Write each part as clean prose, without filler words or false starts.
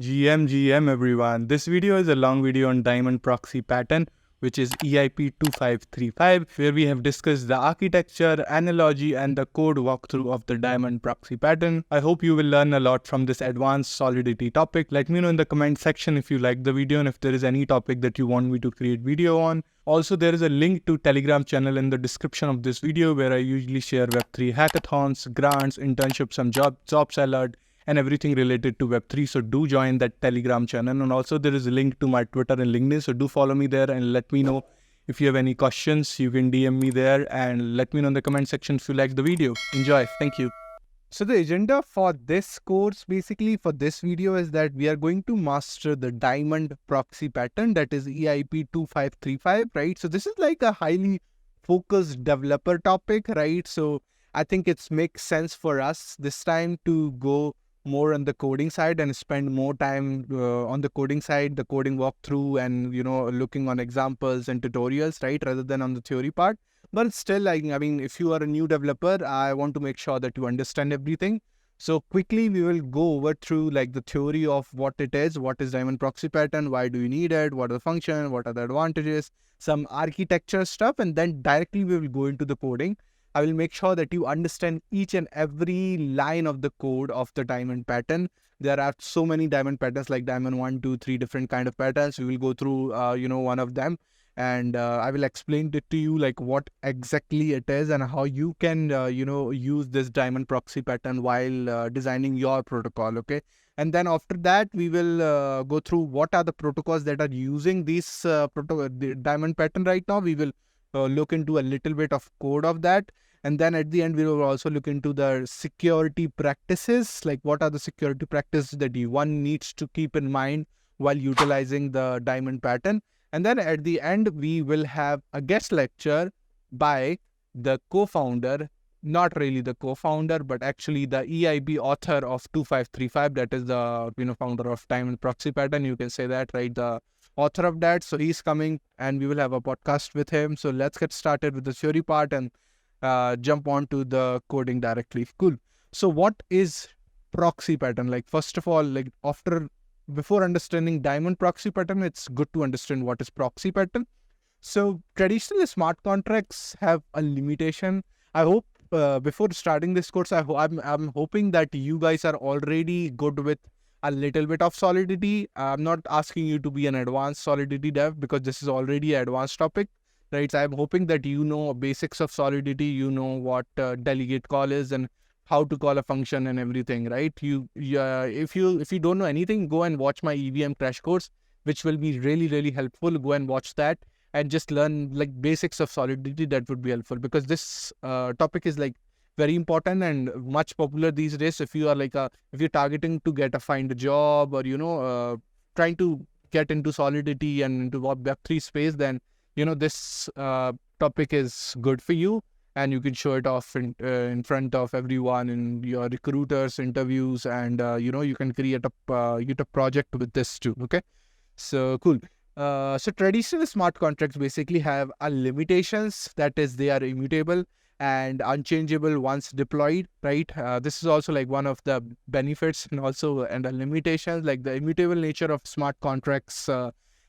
GM everyone. This video is a long video on Diamond Proxy pattern, which is EIP 2535, where we have discussed the architecture, analogy, and the code walkthrough of the Diamond Proxy pattern. I hope you will learn a lot from this advanced Solidity topic. Let me know in the comment section if you like the video and if there is any topic that you want me to create video on. Also, there is a link to Telegram channel in the description of this video where I usually share Web3 hackathons, grants, internships, some jobs alert, and everything related to Web3. So do join that Telegram channel. And also there is a link to my Twitter and LinkedIn. So do follow me there and let me know if you have any questions. You can DM me there and let me know in the comment section if you like the video. Enjoy. Thank you. So the agenda for this course, basically for this video, is that we are going to master the Diamond Proxy pattern, that is EIP 2535, right? So this is like a highly focused developer topic, right? So I think it makes sense for us this time to go more on the coding side and spend more time on the coding side, the coding walkthrough, and looking on examples and tutorials, right, rather than on the theory part. But still, like, I mean, if you are a new developer, I want to make sure that you understand everything. So quickly, we will go over through like the theory of what it is, what is Diamond Proxy pattern, why do you need it, what are the functions, what are the advantages, some architecture stuff, and then directly we will go into the coding. I will make sure that you understand each and every line of the code of the diamond pattern. There are so many diamond patterns, like diamond 1, 2, 3 different kind of patterns. We will go through, one of them, and I will explain it to you, like what exactly it is and how you can, use this diamond proxy pattern while designing your protocol. Okay. And then after that, we will go through what are the protocols that are using this the diamond pattern right now. We will look into a little bit of code of that. And then at the end, we will also look into the security practices, like what are the security practices that one needs to keep in mind while utilizing the diamond pattern. And then at the end, we will have a guest lecture by the co-founder, not really the co-founder, but actually the EIP author of 2535, that is the founder of Diamond Proxy pattern. You can say that, right? The author of that. So he's coming and we will have a podcast with him. So let's get started with the theory part and jump on to the coding directly. Cool. So what is proxy pattern? Like, first of all, like before understanding diamond proxy pattern, it's good to understand what is proxy pattern. So traditionally smart contracts have a limitation. I hope before starting this course, I'm hoping that you guys are already good with a little bit of Solidity. I'm not asking you to be an advanced Solidity dev because this is already an advanced topic. Right, so I'm hoping that you know basics of Solidity, you know what delegate call is and how to call a function and everything, right? If you don't know anything, go and watch my EVM crash course, which will be really helpful. Go and watch that and just learn like basics of Solidity. That would be helpful because this topic is like very important and much popular these days. If you are like if you're targeting to find a job or trying to get into Solidity and into Web3 space, then this topic is good for you and you can show it off in front of everyone in your recruiters interviews, and you can create a YouTube project with this too. Okay, so cool. So traditional smart contracts basically have a limitations, that is they are immutable and unchangeable once deployed, right? This is also like one of the benefits and the limitations, like the immutable nature of smart contracts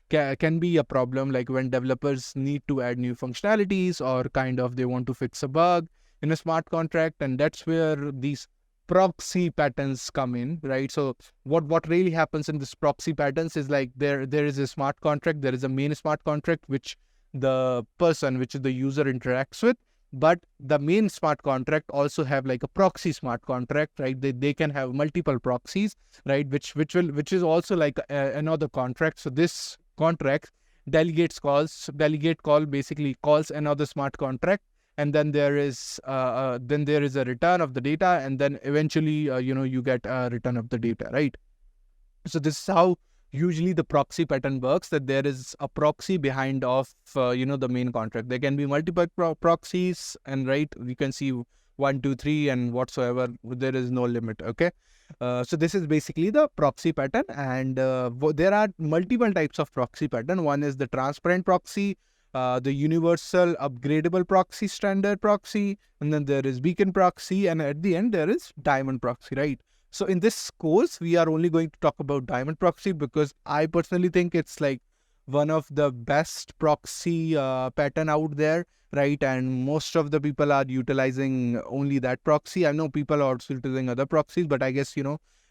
can be a problem, like when developers need to add new functionalities or kind of they want to fix a bug in a smart contract, and that's where these proxy patterns come in, right? So what really happens in this proxy patterns is like there is a smart contract, there is a main smart contract which the user interacts with, but the main smart contract also have like a proxy smart contract, right? They can have multiple proxies, right? Which is also like another contract. So this contract delegate call basically calls another smart contract, and then there is a return of the data, and then eventually you get a return of the data, right? So this is how usually the proxy pattern works, that there is a proxy behind of the main contract. There can be multiple proxies, and right, we can see 1, 2, 3 and whatsoever. There is no limit. Okay. So this is basically the proxy pattern, and there are multiple types of proxy pattern. One is the transparent proxy, the universal upgradable proxy, standard proxy, and then there is beacon proxy, and at the end there is diamond proxy, right? So in this course, we are only going to talk about Diamond Proxy because I personally think it's like one of the best proxy pattern out there, right? And most of the people are utilizing only that proxy. I know people are also utilizing other proxies, but I guess,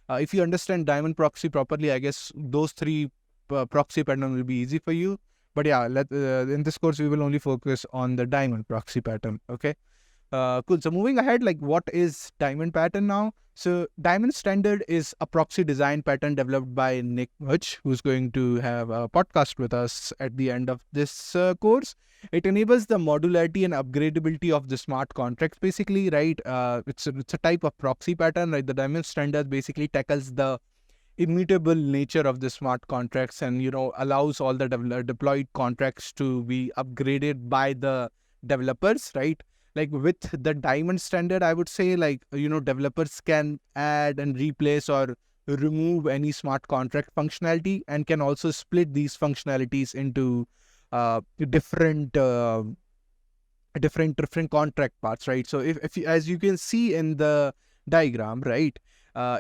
if you understand Diamond Proxy properly, I guess those three proxy pattern will be easy for you. But yeah, in this course, we will only focus on the Diamond Proxy pattern, okay? Cool. So moving ahead, like what is Diamond pattern now? So Diamond Standard is a proxy design pattern developed by Nick Hutch, who's going to have a podcast with us at the end of this course. It enables the modularity and upgradability of the smart contracts, basically, right? It's a type of proxy pattern, right? The Diamond Standard basically tackles the immutable nature of the smart contracts and, allows all the deployed contracts to be upgraded by the developers, right? Like with the Diamond Standard, I would say, like, developers can add and replace or remove any smart contract functionality and can also split these functionalities into different contract parts, right? So if you, as you can see in the diagram, right,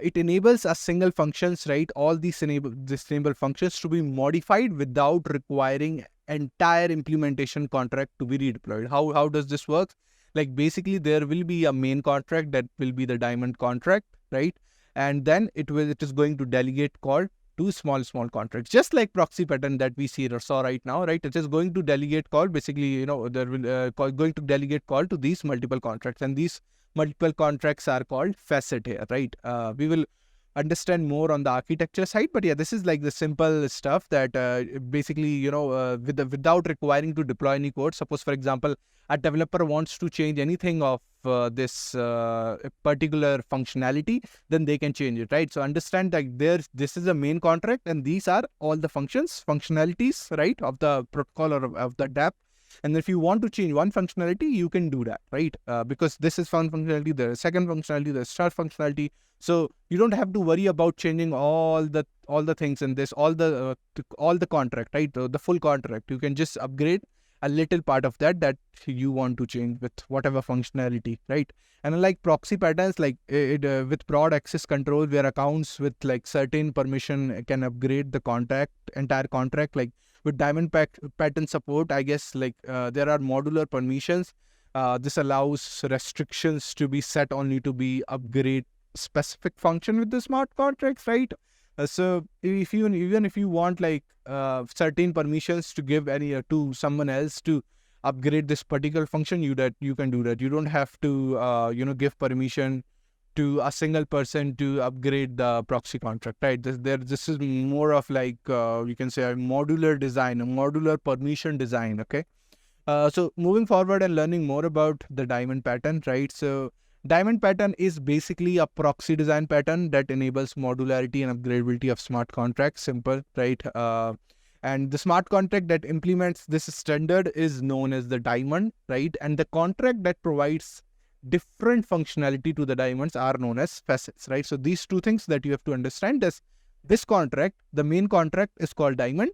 it enables a single functions, right? All these enable functions to be modified without requiring entire implementation contract to be redeployed. How does this work? Like basically there will be a main contract that will be the Diamond contract, right? And then it is going to delegate call to small contracts, just like proxy pattern that we saw right now, right? It is going to delegate call, basically, there will going to delegate call to these multiple contracts, and these multiple contracts are called facet here, right? We will understand more on the architecture side, but yeah, this is like the simple stuff that basically, without requiring to deploy any code. Suppose, for example, a developer wants to change anything of this particular functionality, then they can change it, right? So understand that this is a main contract, and these are all the functionalities, right, of the protocol or of the dApp. And if you want to change one functionality, you can do that, right? Because this is one functionality, the second functionality, the start functionality. So you don't have to worry about changing all the things in this, all the contract, right? The full contract. You can just upgrade a little part of that you want to change with whatever functionality, right? And unlike proxy patterns, like with broad access control, where accounts with like certain permission can upgrade the entire contract, like with Diamond pattern support, I guess, like there are modular permissions. This allows restrictions to be set only to be upgrade specific function with the smart contracts, right? So if you even if you want like certain permissions to give any to someone else to upgrade this particular function, you can do that. You don't have to give permission to a single person to upgrade the proxy contract, right? This is more of like you can say a modular design, a modular permission design. Okay. So moving forward and learning more about the Diamond pattern, right? So Diamond pattern is basically a proxy design pattern that enables modularity and upgradability of smart contracts. Simple, right? And the smart contract that implements this standard is known as the Diamond, right? And the contract that provides different functionality to the diamonds are known as facets, right? So these two things that you have to understand is this contract, the main contract is called Diamond,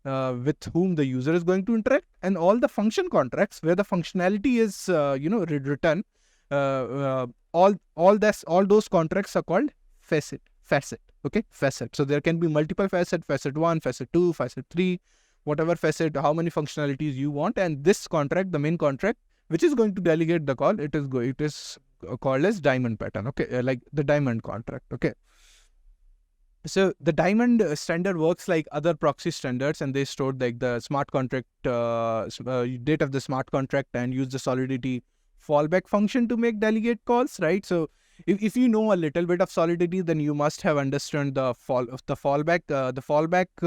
with whom the user is going to interact, and all the function contracts where the functionality is written. All those contracts are called facet. Okay, facet. So there can be multiple facet 1, facet 2, facet 3, whatever facet, how many functionalities you want. And this contract, the main contract, which is going to delegate the call, it is called as Diamond pattern. Okay, like the Diamond contract. Okay. So the Diamond standard works like other proxy standards, and they store like the smart contract date of the smart contract and use the Solidity fallback function to make delegate calls, right? So if you know a little bit of Solidity, then you must have understood the fallback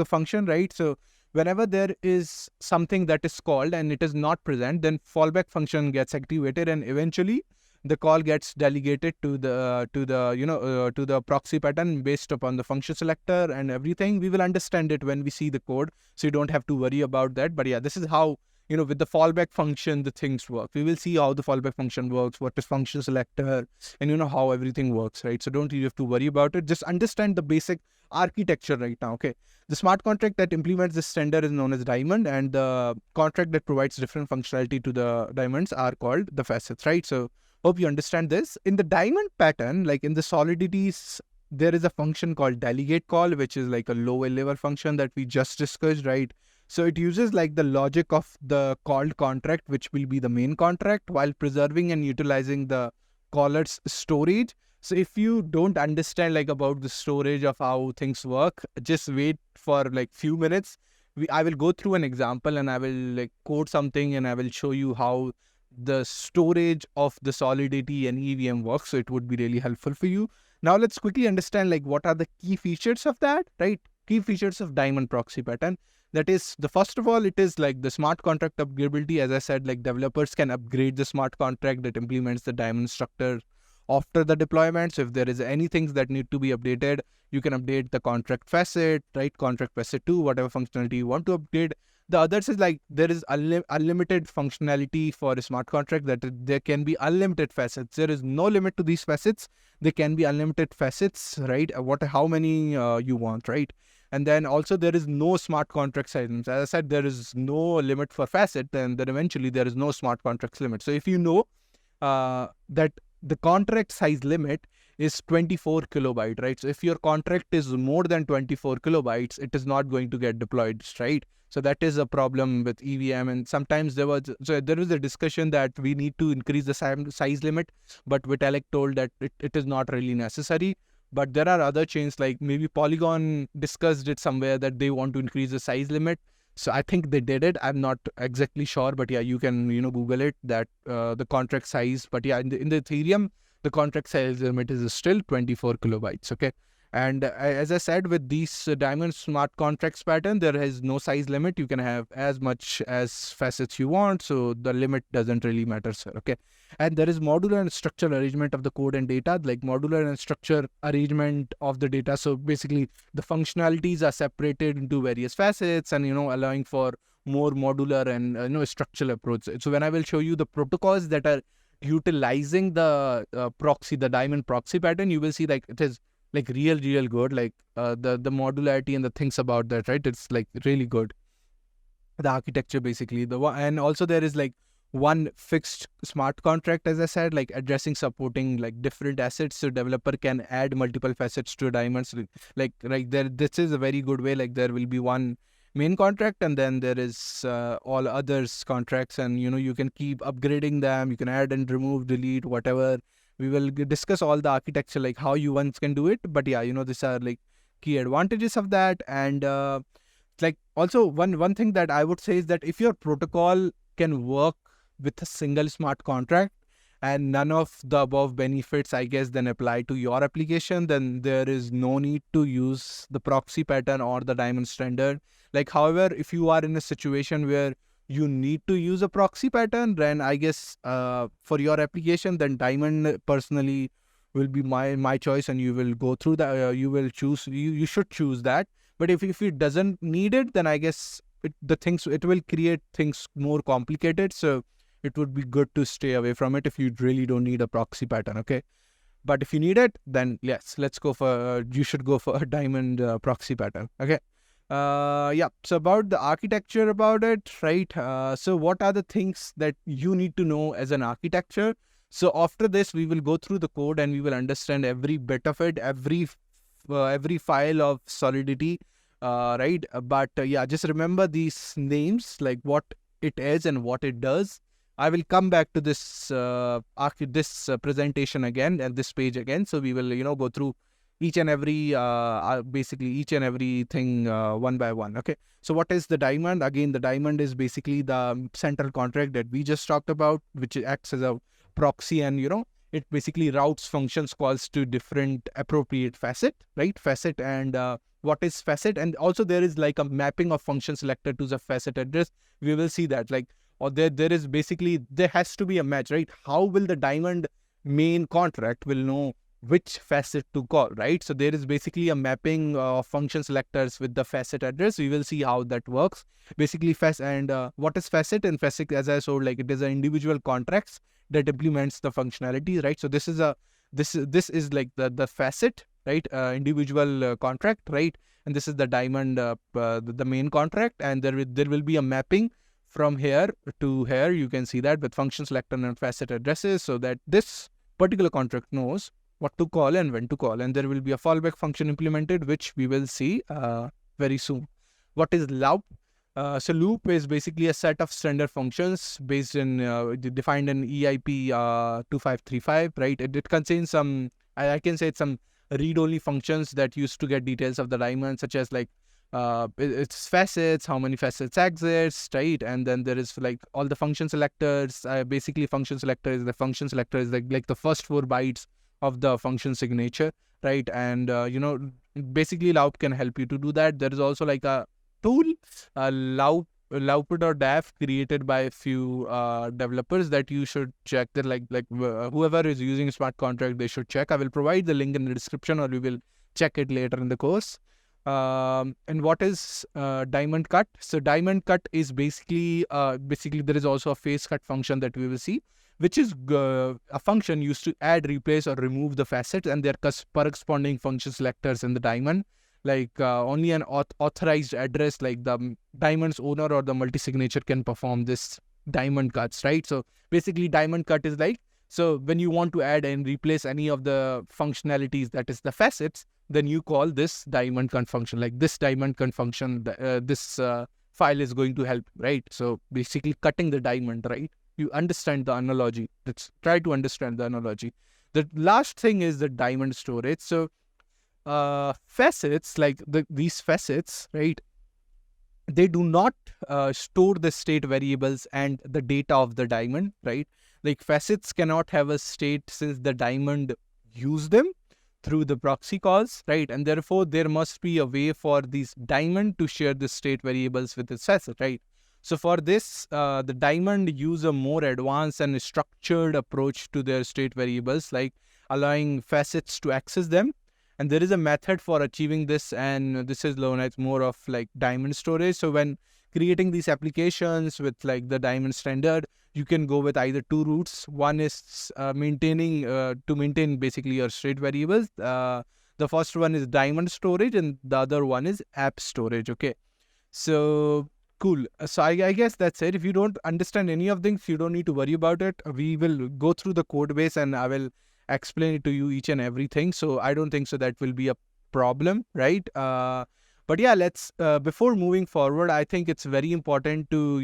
function, right? So whenever there is something that is called and it is not present, then fallback function gets activated, and eventually the call gets delegated to the proxy pattern based upon the function selector and everything. We will understand it when we see the code, so you don't have to worry about that. But yeah, this is how with the fallback function the things work. We will see how the fallback function works, what is function selector, and how everything works, right? So don't you have to worry about it. Just understand the basic architecture right now. Okay, the smart contract that implements this standard is known as Diamond, and the contract that provides different functionality to the diamonds are called the facets, right? So hope you understand this. In the Diamond pattern, like in the Solidity's there is a function called delegate call, which is like a lower level function that we just discussed, right? So it uses like the logic of the called contract, which will be the main contract, while preserving and utilizing the caller's storage. So if you don't understand like about the storage of how things work, just wait for like few minutes. I will go through an example and I will like code something and I will show you how the storage of the Solidity and EVM works. So it would be really helpful for you. Now let's quickly understand like what are the key features of that, right? Key features of Diamond Proxy pattern. That is, the first of all, it is like the smart contract upgradability. As I said, like developers can upgrade the smart contract that implements the Diamond structure after the deployment. So if there is anything that need to be updated, you can update the contract facet, right? Contract facet 2, whatever functionality you want to upgrade. The others is like there is unlimited functionality for a smart contract, that there can be unlimited facets. There is no limit to these facets. There can be unlimited facets, right? How many you want, right? And then also there is no smart contract size. As I said, there is no limit for facet, and then eventually there is no smart contracts limit. So if you know that the contract size limit is 24 kilobyte, right? So if your contract is more than 24 kilobytes, it is not going to get deployed, right? So that is a problem with EVM. And sometimes there was a discussion that we need to increase the size limit, but Vitalik told that it is not really necessary. But there are other chains, like maybe Polygon discussed it somewhere that they want to increase the size limit. So I think they did it. I'm not exactly sure, but yeah, you can Google it, that the contract size. But yeah, in the Ethereum, the contract size limit is still 24 kilobytes. Okay. And as I said, with these Diamond smart contracts pattern, there is no size limit. You can have as much as facets you want. So the limit doesn't really matter, sir. Okay. And there is modular and structured arrangement of the code and data, like modular and structure arrangement of the data. So basically the functionalities are separated into various facets and, allowing for more modular and, structural approach. So when I will show you the protocols that are utilizing the proxy, the Diamond proxy pattern, you will see like it is like real good, like the modularity and the things about that, right? It's like really good. The architecture basically, and also there is like one fixed smart contract, as I said, like addressing, supporting like different assets, so developer can add multiple facets to Diamonds. Like there, this is a very good way. Like there will be one main contract and then there is all others contracts, and you can keep upgrading them. You can add and remove, delete, whatever. We will discuss all the architecture, like how you once can do it. But yeah, these are like key advantages of that. And like also one thing that I would say is that if your protocol can work with a single smart contract and none of the above benefits, I guess, then apply to your application, then there is no need to use the proxy pattern or the Diamond standard. Like, however, if you are in a situation where you need to use a proxy pattern, then I guess for your application, then Diamond personally will be my choice, and you will go through that. You will choose. You should choose that. But if it doesn't need it, then I guess it will create things more complicated. So it would be good to stay away from it if you really don't need a proxy pattern. Okay. But if you need it, then yes, you should go for a Diamond proxy pattern. Okay. Yeah. So about the architecture about it, right? So what are the things that you need to know as an architecture? So after this, we will go through the code and we will understand every bit of it, every file of Solidity, right? But yeah, just remember these names, like what it is and what it does. I will come back to this presentation again and this page again. So we will go through each and every basically each and everything one by one. Okay. So what is the Diamond? Again, the Diamond is basically the central contract that we just talked about, which acts as a proxy, and it basically routes functions calls to different appropriate facet, right? Facet. And what is facet? And also there is like a mapping of function selector to the facet address. We will see that, like, or there is basically, there has to be a match, right? How will the Diamond main contract will know which facet to call, right? So there is basically a mapping of function selectors with the facet address. We will see how that works. Basically what is facet? And facet, as I showed, like it is an individual contracts that implements the functionality, right? So this is like the facet, right? Individual contract, right? And this is the Diamond, the main contract, and there will be a mapping from here to here. You can see that with function selector and facet addresses, so that this particular contract knows what to call and when to call, and there will be a fallback function implemented, which we will see very soon. What is loop? So loop is basically a set of standard functions based in defined in EIP 2535, right? It contains some, I can say it's some read-only functions that used to get details of the diamond, such as like its facets, how many facets exist, right? And then there is like all the function selectors. Basically, function selector is like the first 4 bytes of the function signature, right? And basically loop can help you to do that. There is also like a tool, loop.daf, created by a few developers that you should check. That whoever is using smart contract, they should check. I will provide the link in the description, or we will check it later in the course. And what is diamond cut? So diamond cut is basically there is also a face cut function that we will see, which is a function used to add, replace, or remove the facets and their corresponding function selectors in the diamond. Like only an authorized address, like the diamond's owner or the multi-signature, can perform this diamond cuts, right? So basically diamond cut is like, so when you want to add and replace any of the functionalities, that is the facets, then you call this diamond cut function. Like this diamond cut function, this file is going to help, right? So basically cutting the diamond, right? You understand the analogy. Let's try to understand the analogy. The last thing is the diamond storage. So facets, like these facets, right? They do not store the state variables and the data of the diamond, right? Like facets cannot have a state since the diamond use them through the proxy calls, right? And therefore there must be a way for these diamond to share the state variables with its facet, right? So for this, the diamond use a more advanced and structured approach to their state variables, like allowing facets to access them. And there is a method for achieving this, and this is known as more of like diamond storage. So when creating these applications with like the diamond standard, you can go with either 2 routes. One is to maintain basically your state variables. The first one is diamond storage, and the other one is app storage. Okay, so cool. So I guess that's it. If you don't understand any of things, you don't need to worry about it. We will go through the code base and I will explain it to you each and everything. So I don't think so that will be a problem, right? But yeah, let's before moving forward, I think it's very important to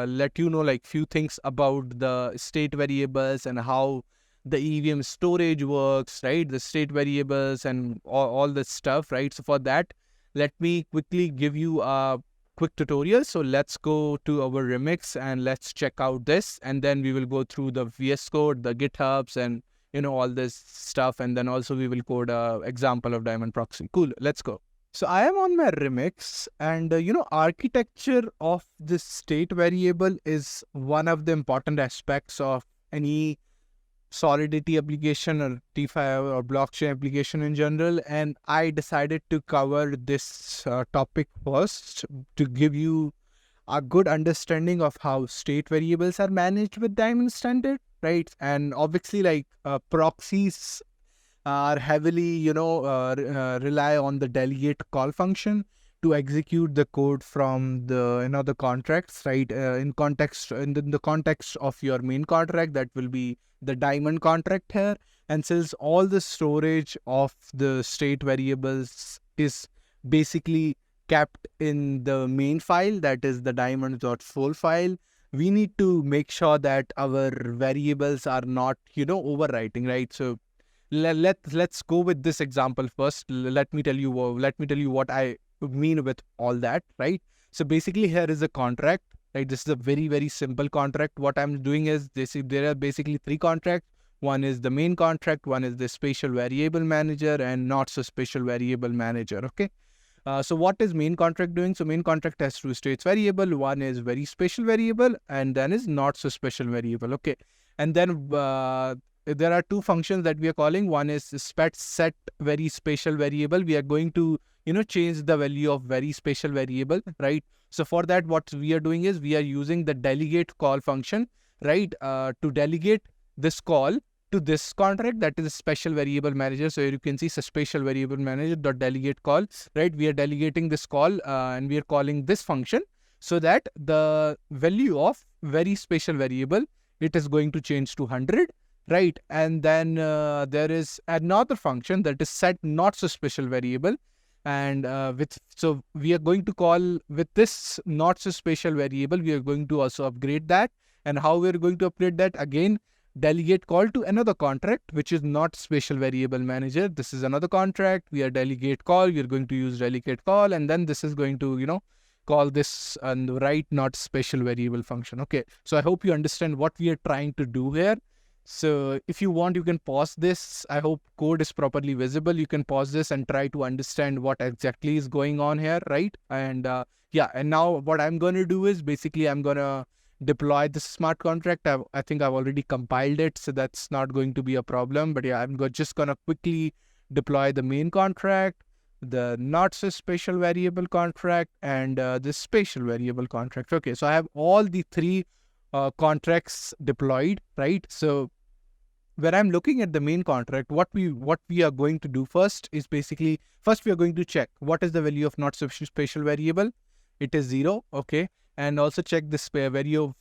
let you know like few things about the state variables and how the EVM storage works, right? The state variables and all this stuff, right? So for that, let me quickly give you a quick tutorial. So let's go to our remix and let's check out this, and then we will go through the VS Code, the GitHubs, and all this stuff, and then also we will code a example of Diamond Proxy. Cool, let's go. So I am on my remix, and architecture of this state variable is one of the important aspects of any Solidity application or DeFi or blockchain application in general. And I decided to cover this topic first to give you a good understanding of how state variables are managed with Diamond Standard, right? And obviously, like proxies are heavily, rely on the delegate call function to execute the code from the the contracts, right? In the context of your main contract, that will be the Diamond contract here. And since all the storage of the state variables is basically kept in the main file, that is the diamond.full file, we need to make sure that our variables are not overwriting, right? So let's go with this example first. Let me tell you what I mean with all that, right? So basically here is a contract, right? This is a very, very simple contract. What I'm doing is there are basically 3 contracts. One is the main contract, one is the spatial variable manager, and not so spatial variable manager. Okay. So what is main contract doing? So main contract has 2 states variable. One is very special variable, and then is not so special variable. Okay. And then there are 2 functions that we are calling. One is set very special variable. We are going to change the value of very special variable, right? So for that, what we are doing is we are using the delegate call function, right? To delegate this call to this contract, that is a special variable manager. So you can see a special variable manager dot delegate call, right? We are delegating this call and we are calling this function so that the value of very special variable, it is going to change to 100. right? And then there is another function that is set not so special variable. And so we are going to call with this not so special variable, we are going to also upgrade that. And how we are going to upgrade that? Again, delegate call to another contract, which is not special variable manager. This is another contract. We are delegate call. We are going to use delegate call. And then this is going to, call this and write not special variable function. Okay. So I hope you understand what we are trying to do here. So if you want, you can pause this. I hope code is properly visible. You can pause this and try to understand what exactly is going on here, right? And yeah, and now what I'm going to do is basically I'm going to deploy this smart contract. I think I've already compiled it, so that's not going to be a problem. But yeah, I'm just going to quickly deploy the main contract, the not so special variable contract, and this special variable contract. Okay, so I have all the three contracts deployed, right? So when I'm looking at the main contract, what we are going to do first is basically, first we are going to check what is the value of not special variable. It is 0, okay. And also check this value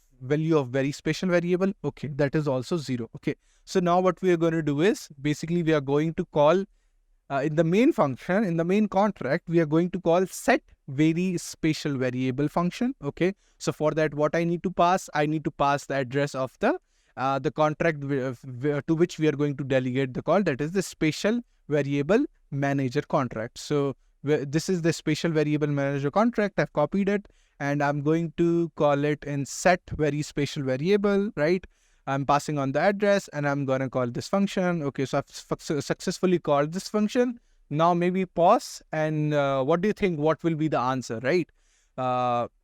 of very special variable. Okay, that is also 0. Okay, so now what we are going to do is basically we are going to call in the main function, in the main contract, we are going to call set very special variable function. Okay, so for that, what I need to pass the address of the contract to which we are going to delegate the call, that is the special variable manager contract. So this is the special variable manager contract. I've copied it and I'm going to call it in set very special variable, right? I'm passing on the address and I'm going to call this function. Okay, so I've successfully called this function. Now maybe pause and what do you think? What will be the answer, right?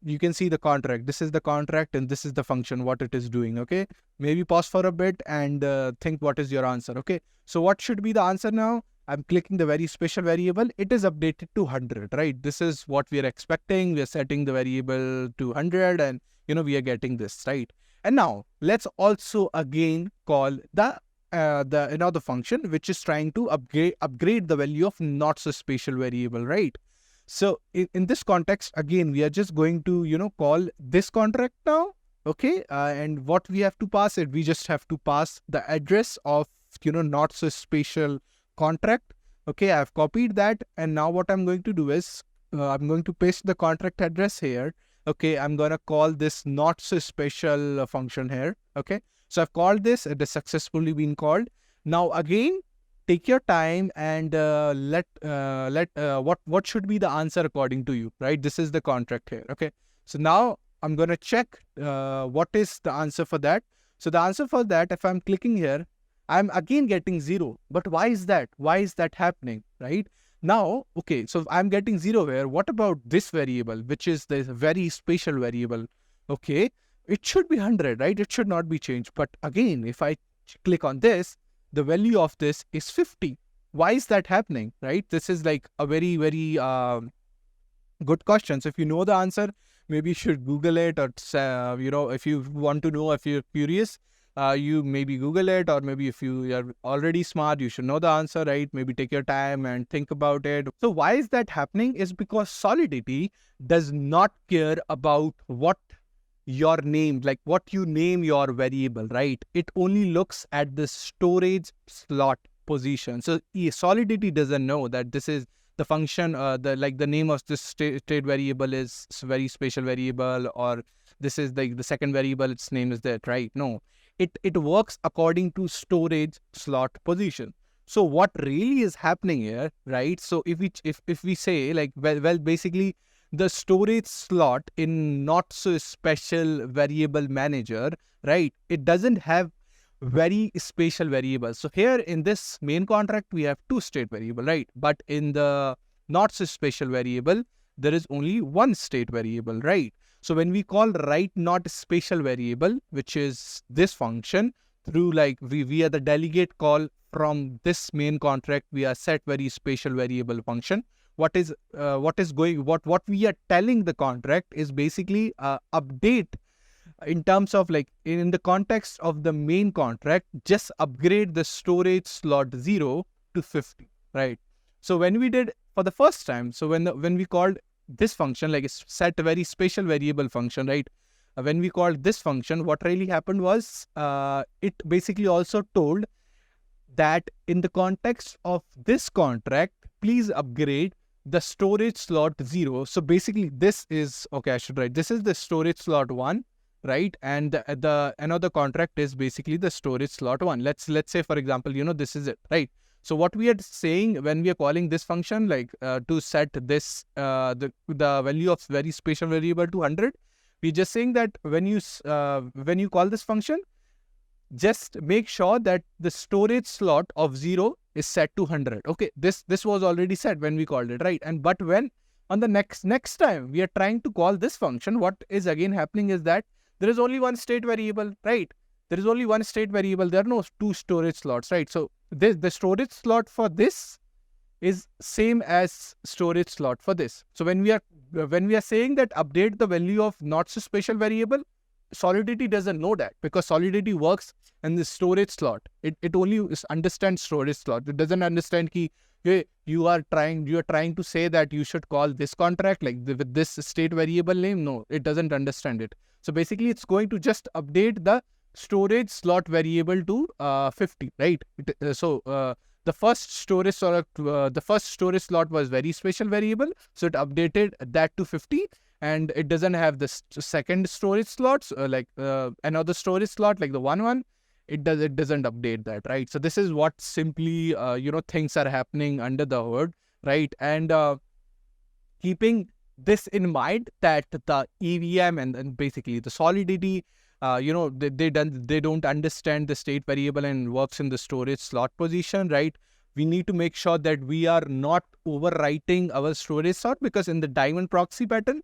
You can see the contract. This is the contract and this is the function, what it is doing. Okay, maybe pause for a bit and think what is your answer. Okay, so what should be the answer now? I'm clicking the very special variable. It is updated to 100, right? This is what we are expecting. We are setting the variable to 100 and we are getting this, right? And now let's also again call the another function which is trying to upgrade the value of not so special variable, right? So in this context, again, we are just going to, call this contract now. Okay. And what we have to pass it, we just have to pass the address of, not so special contract. Okay. I've copied that. And now what I'm going to do is I'm going to paste the contract address here. Okay. I'm going to call this not so special function here. Okay. So I've called this. It has successfully been called. Now again, take your time and what should be the answer according to you, right? This is the contract here. Okay. So now I'm going to check what is the answer for that. So the answer for that, if I'm clicking here, I'm again getting 0. But why is that? Why is that happening, right? Now, okay, so I'm getting 0 here. What about this variable, which is the very special variable? Okay, it should be 100, right? It should not be changed. But again, if I click on this, the value of this is 50. Why is that happening, right? This is like a very, very good question. So if you know the answer, maybe you should Google it, or if you want to know, if you're curious, you maybe Google it, or maybe if you are already smart, you should know the answer, right? Maybe take your time and think about it. So why is that happening? Is because Solidity does not care about what your name, like what you name your variable, right? It only looks at the storage slot position. So Solidity doesn't know that this is the function, the name of this state variable is very special variable, or this is the second variable, its name is that, right? No, it works according to storage slot position. So what really is happening here, right? So if we say like, well, basically the storage slot in not so special variable manager, right? It doesn't have very special variables. So here in this main contract, we have 2 state variable, right? But in the not so special variable, there is only 1 state variable, right? So when we call write not special variable, which is this function, through like via the delegate call from this main contract, we are set very special variable function. What we are telling the contract is basically update in terms of like in the context of the main contract, just upgrade the storage slot 0 to 50, right? So when we did for the first time, so when we called this function, like it's set a very special variable function, right? when we called this function, what really happened was it basically also told that in the context of this contract, please upgrade the storage slot 0. So basically this is, okay, I should write, this is the storage slot 1, right? And the another contract is basically the storage slot 1. Let's say, for example, this is it, right? So what we are saying when we are calling this function, like to set this, the value of very special variable to 100, we're just saying that when you call this function, just make sure that the storage slot of 0 is set to 100. Okay, this was already set when we called it, right? And but when on the next time we are trying to call this function, what is again happening is that there is only one state variable, right? There is only one state variable. There are no two storage slots, right? So the storage slot for this is same as storage slot for this. So when we are saying that update the value of not so special variable, Solidity doesn't know that, because Solidity works in the storage slot. It only understands storage slot. It doesn't understand ki, hey, you are trying to say that you should call this contract like with this state variable name. No, it doesn't understand it. So basically it's going to just update the storage slot variable to 50, right? The first storage slot was very special variable, so it updated that to 50, and it doesn't have the second storage slots another storage slot like the one. It doesn't update that, right? So this is what simply things are happening under the hood, right? And keeping this in mind, that the EVM and basically the Solidity, they don't understand the state variable and works in the storage slot position, right? We need to make sure that we are not overwriting our storage slot, because in the Diamond Proxy pattern,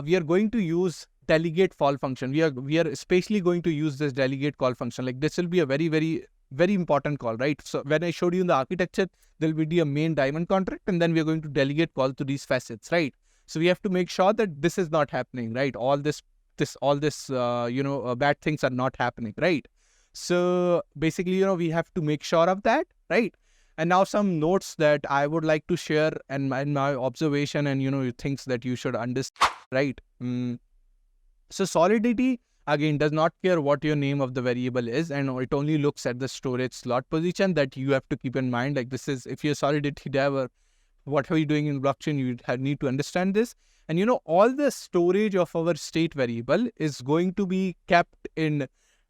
we are going to use delegate call function. We are especially going to use this delegate call function. Like this will be a very, very, very important call, right? So when I showed you in the architecture, there will be a main Diamond contract, and then we are going to delegate call to these facets, right? So we have to make sure that this is not happening, right? All this bad things are not happening, right? So basically, we have to make sure of that, right? And now some notes that I would like to share and my observation and things that you should understand, right? So Solidity again does not care what your name of the variable is, and it only looks at the storage slot position. That you have to keep in mind. Like this is, if you're Solidity dev or whatever you're doing in blockchain, you need to understand this. And all the storage of our state variable is going to be kept in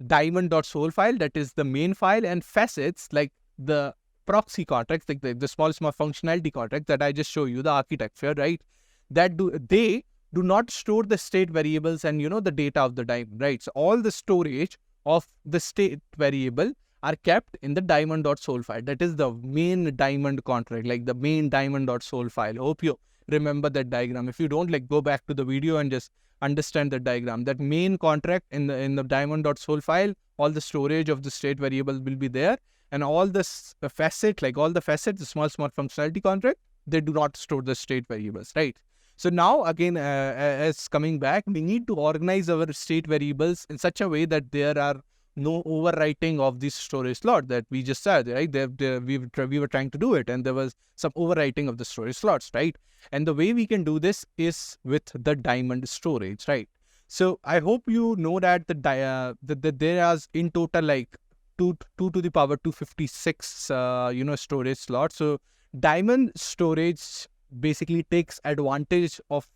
diamond.sol file, that is the main file, and facets like the proxy contracts, like the small functionality contracts that I just show you, the architecture, right? They do not store the state variables and the data of the diamond, right? So all the storage of the state variable are kept in the diamond.sol file. That is the main diamond contract, like the main diamond.sol file. Hope you remember that diagram. If you don't, like, go back to the video and just understand the diagram. That main contract in the diamond.sol file, all the storage of the state variable will be there, and all this facet, like all the facets, the small functionality contract, they do not store the state variables, right? So now again, as coming back, we need to organize our state variables in such a way that there are no overwriting of this storage slot that we just said, right? We were trying to do it, and there was some overwriting of the storage slots, right? And the way we can do this is with the diamond storage, right? So I hope you know that that there is in total like 2 to the power 256 storage slots. So diamond storage basically takes advantage of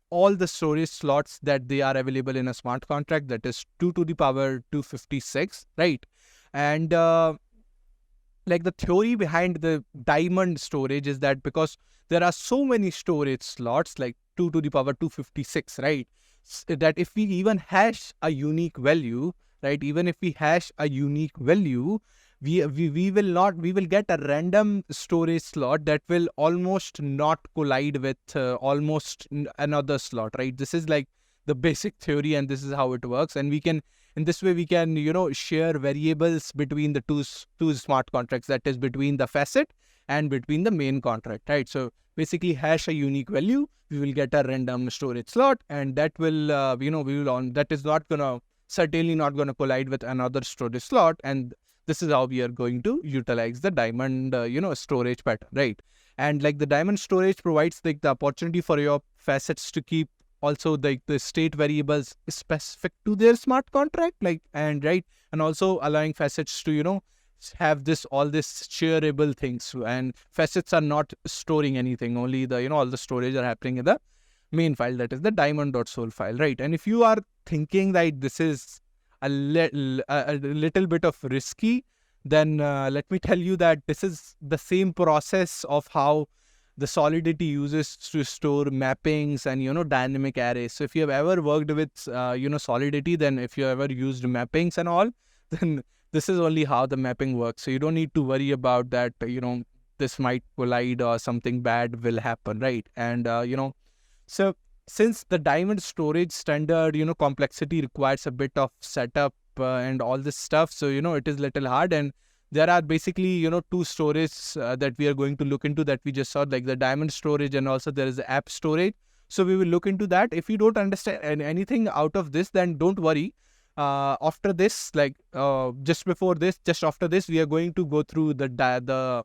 all the storage slots that they are available in a smart contract, that is 2 to the power 256, right? And like the theory behind the diamond storage is that because there are so many storage slots, like 2 to the power 256, right? That if we even hash a unique value, right? Even if we hash a unique value, we will get a random storage slot that will almost not collide with almost another slot, right? This is like the basic theory, and this is how it works. And we can, in this way, we can share variables between the two smart contracts, that is between the facet and between the main contract, right? So basically hash a unique value, we will get a random storage slot, and that will that is certainly not gonna collide with another storage slot. And this is how we are going to utilize the diamond storage pattern, right? And like the diamond storage provides like the opportunity for your facets to keep also the state variables specific to their smart contract, and also allowing facets to have all this shareable things, and facets are not storing anything, only the all the storage are happening in the main file, that is the diamond.sol file, right? And if you are thinking that this is a little bit of risky, then let me tell you that this is the same process of how the Solidity uses to store mappings and dynamic arrays. So if you have ever worked with Solidity, then if you ever used mappings and all, then this is only how the mapping works. So you don't need to worry about that this might collide or something bad will happen, right? And so since the diamond storage standard complexity requires a bit of setup and all this stuff, so it is little hard. And there are basically two storage that we are going to look into, that we just saw, like the diamond storage, and also there is the app storage. So we will look into that. If you don't understand anything out of this, then don't worry. After this, just after this, we are going to go through the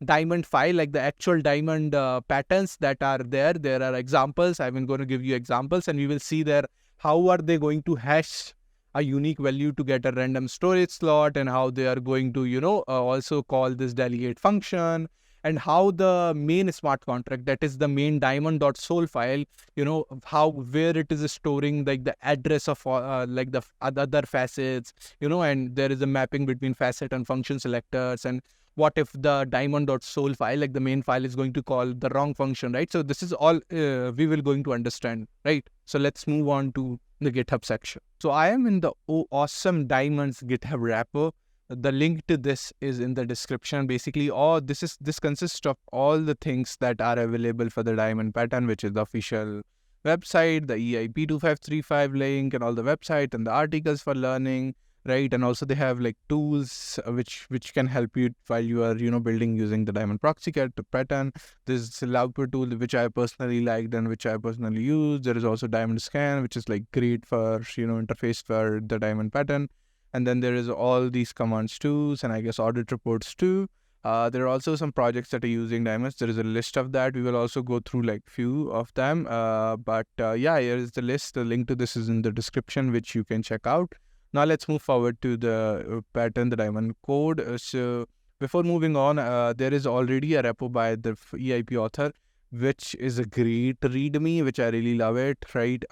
diamond file, like the actual diamond patterns that are there. There are examples. I'm going to give you examples, and we will see there how are they going to hash a unique value to get a random storage slot, and how they are going to also call this delegate function, and how the main smart contract, that is the main diamond.sol file, where it is storing like the address of like the other facets, and there is a mapping between facet and function selectors. And what if the diamond.sol file, like the main file, is going to call the wrong function, right? So this is all we will going to understand, right? So let's move on to the GitHub section. So I am in the awesome diamonds GitHub repo. The link to this is in the description. Basically, this consists of all the things that are available for the diamond pattern, which is the official website, the EIP 2535 link, and all the website and the articles for learning, right? And also they have like tools which can help you while you are building using the Diamond Proxy pattern. This is a Lauper tool which I personally liked and which I personally use. There is also Diamond Scan, which is like great for interface for the diamond pattern. And then there is all these commands tools, and I guess audit reports too. There are also some projects that are using diamonds. There is a list of that. We will also go through like few of them. But yeah, here is the list. The link to this is in the description, which you can check out. Now let's move forward to the pattern, the diamond code. So before moving on, there is already a repo by the EIP author, which is a great readme, which I really love it, right?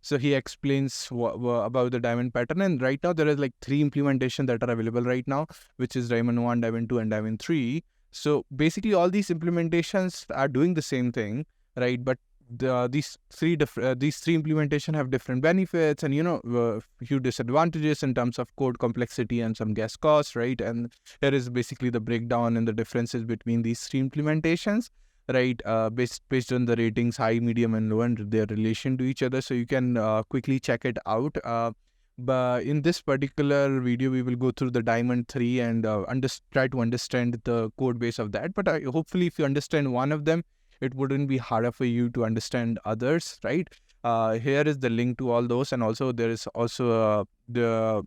So he explains about the diamond pattern, and right now there is like 3 implementations that are available right now, which is Diamond 1, Diamond 2, and Diamond 3. So basically all these implementations are doing the same thing, right? But these three implementation have different benefits and few disadvantages in terms of code complexity and some gas costs, right? And here is basically the breakdown and the differences between these 3 implementations, right? Based on the ratings, high, medium, and low, and their relation to each other. So you can quickly check it out. But in this particular video, we will go through the Diamond 3 and try to understand the code base of that. But hopefully, if you understand one of them, it wouldn't be harder for you to understand others, right? Here is the link to all those, and also there is also the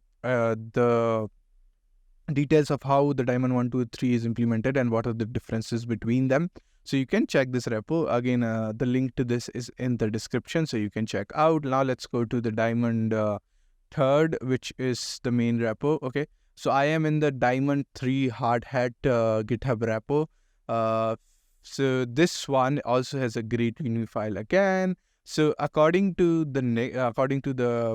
details of how the Diamond 1, 2, 3 is implemented and what are the differences between them. So you can check this repo. Again, the link to this is in the description, so you can check out. Now let's go to the Diamond 3rd, which is the main repo. Okay, so I am in the Diamond 3 hard hat GitHub repo. So this one also has a great menu file again. So according to the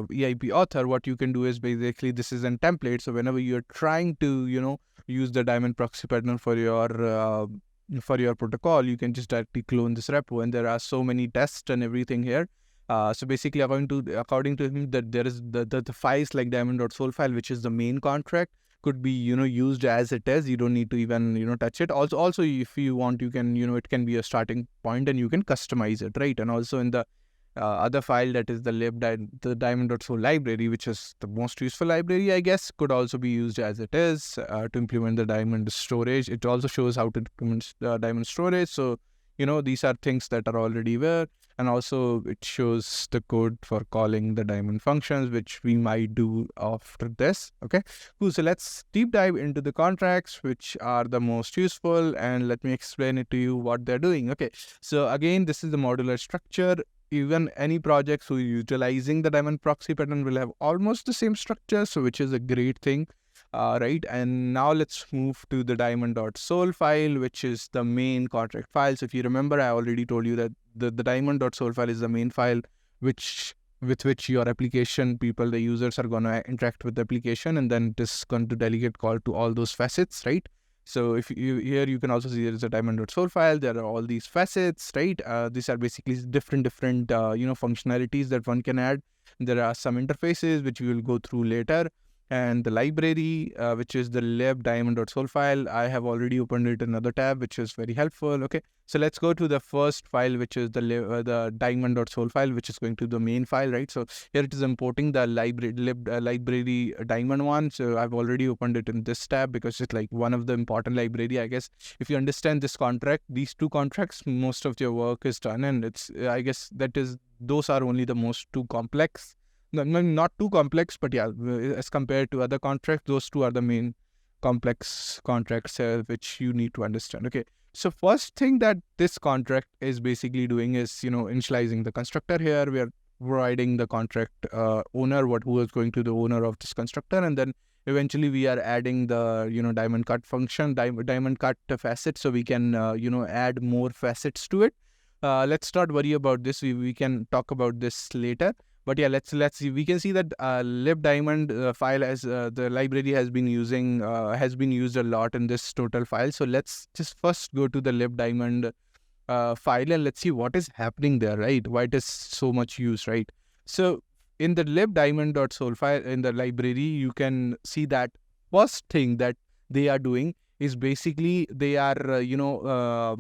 EIP author, what you can do is basically this is a template. So whenever you're trying to use the Diamond Proxy pattern for your protocol, you can just directly clone this repo, and there are so many tests and everything here. So basically, according to him, that there is the files like diamond.sol file, which is the main contract, could be used as it is. You don't need to even touch it. Also if you want, you can it can be a starting point and you can customize it, right? And also in the other file, that is the diamond.sol library, which is the most useful library, I guess, could also be used as it is to implement the diamond storage. It also shows how to implement diamond storage, so these are things that are already there. And also it shows the code for calling the diamond functions, which we might do after this. Okay, cool. So let's deep dive into the contracts, which are the most useful, and let me explain it to you what they're doing. Okay, so again, this is the modular structure. Even any projects who are utilizing the Diamond Proxy pattern will have almost the same structure, so which is a great thing. Right, and now let's move to the diamond.sol file, which is the main contract file. So if you remember, I already told you that the diamond.sol file is the main file with which your application people, the users, are going to interact with the application, and then it is going to delegate call to all those facets, right? So if you here, you can also see there is a diamond.sol file. There are all these facets, right? These are basically different functionalities that one can add. There are some interfaces which we will go through later, and the library, which is the lib diamond.sol file. I have already opened it in another tab, which is very helpful. Okay, so let's go to the first file, which is the diamond.sol file, which is going to the main file, right? So here it is importing the library diamond one. So I've already opened it in this tab because it's like one of the important library, I guess. If you understand this contract, these two contracts, most of your work is done, and it's, I guess, those are only the most two complex. No, not too complex, but yeah, as compared to other contracts, those two are the main complex contracts which you need to understand. Okay, so first thing that this contract is basically doing is, initializing the constructor. Here we are providing the contract owner, who is going to the owner of this constructor, and then eventually we are adding the diamond cut function, diamond cut facet, so we can add more facets to it. Let's not worry about this. We can talk about this later. But yeah, let's see. We can see that lib diamond file as the library has been used a lot in this total file. So let's just first go to the lib diamond file, and let's see what is happening there, right? Why it is so much used, right? So in the lib diamond.sol file in the library, you can see that first thing that they are doing is basically they are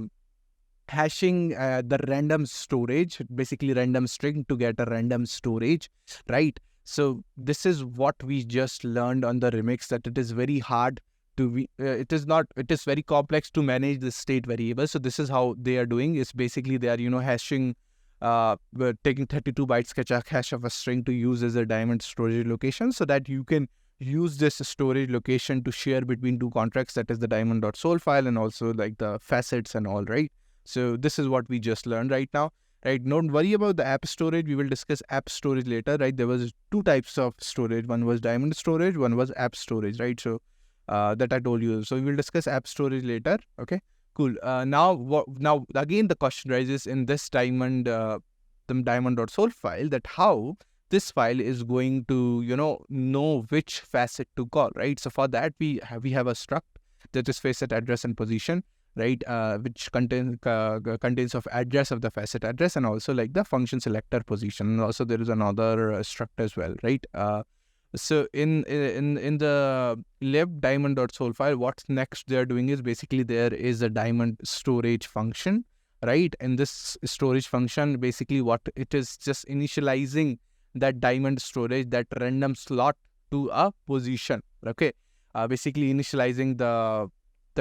hashing the random storage, basically random string, to get a random storage, right? So this is what we just learned on the remix, that it is very hard to it is very complex to manage the state variable. So this is how they are doing. Is basically they are hashing, taking 32 bytes hash of a string to use as a diamond storage location, so that you can use this storage location to share between two contracts, that is the diamond.sol file and also like the facets and all, right? So this is what we just learned right now, right? Don't worry about the app storage. We will discuss app storage later, right? There was two types of storage. One was diamond storage, one was app storage, right? So that I told you. So we will discuss app storage later. Okay, cool. Now again, the question rises in this the diamond.sol file, that how this file is going to know which facet to call, right? So for that we have a struct that is facet address and position, right, which contains of address of the facet address, and also like the function selector position, and also there is another struct as well, right? So in the lib diamond.sol file, what's next they are doing is basically there is a diamond storage function, right? And this storage function, basically what it is, just initializing that diamond storage, that random slot, to a position. Okay, basically initializing the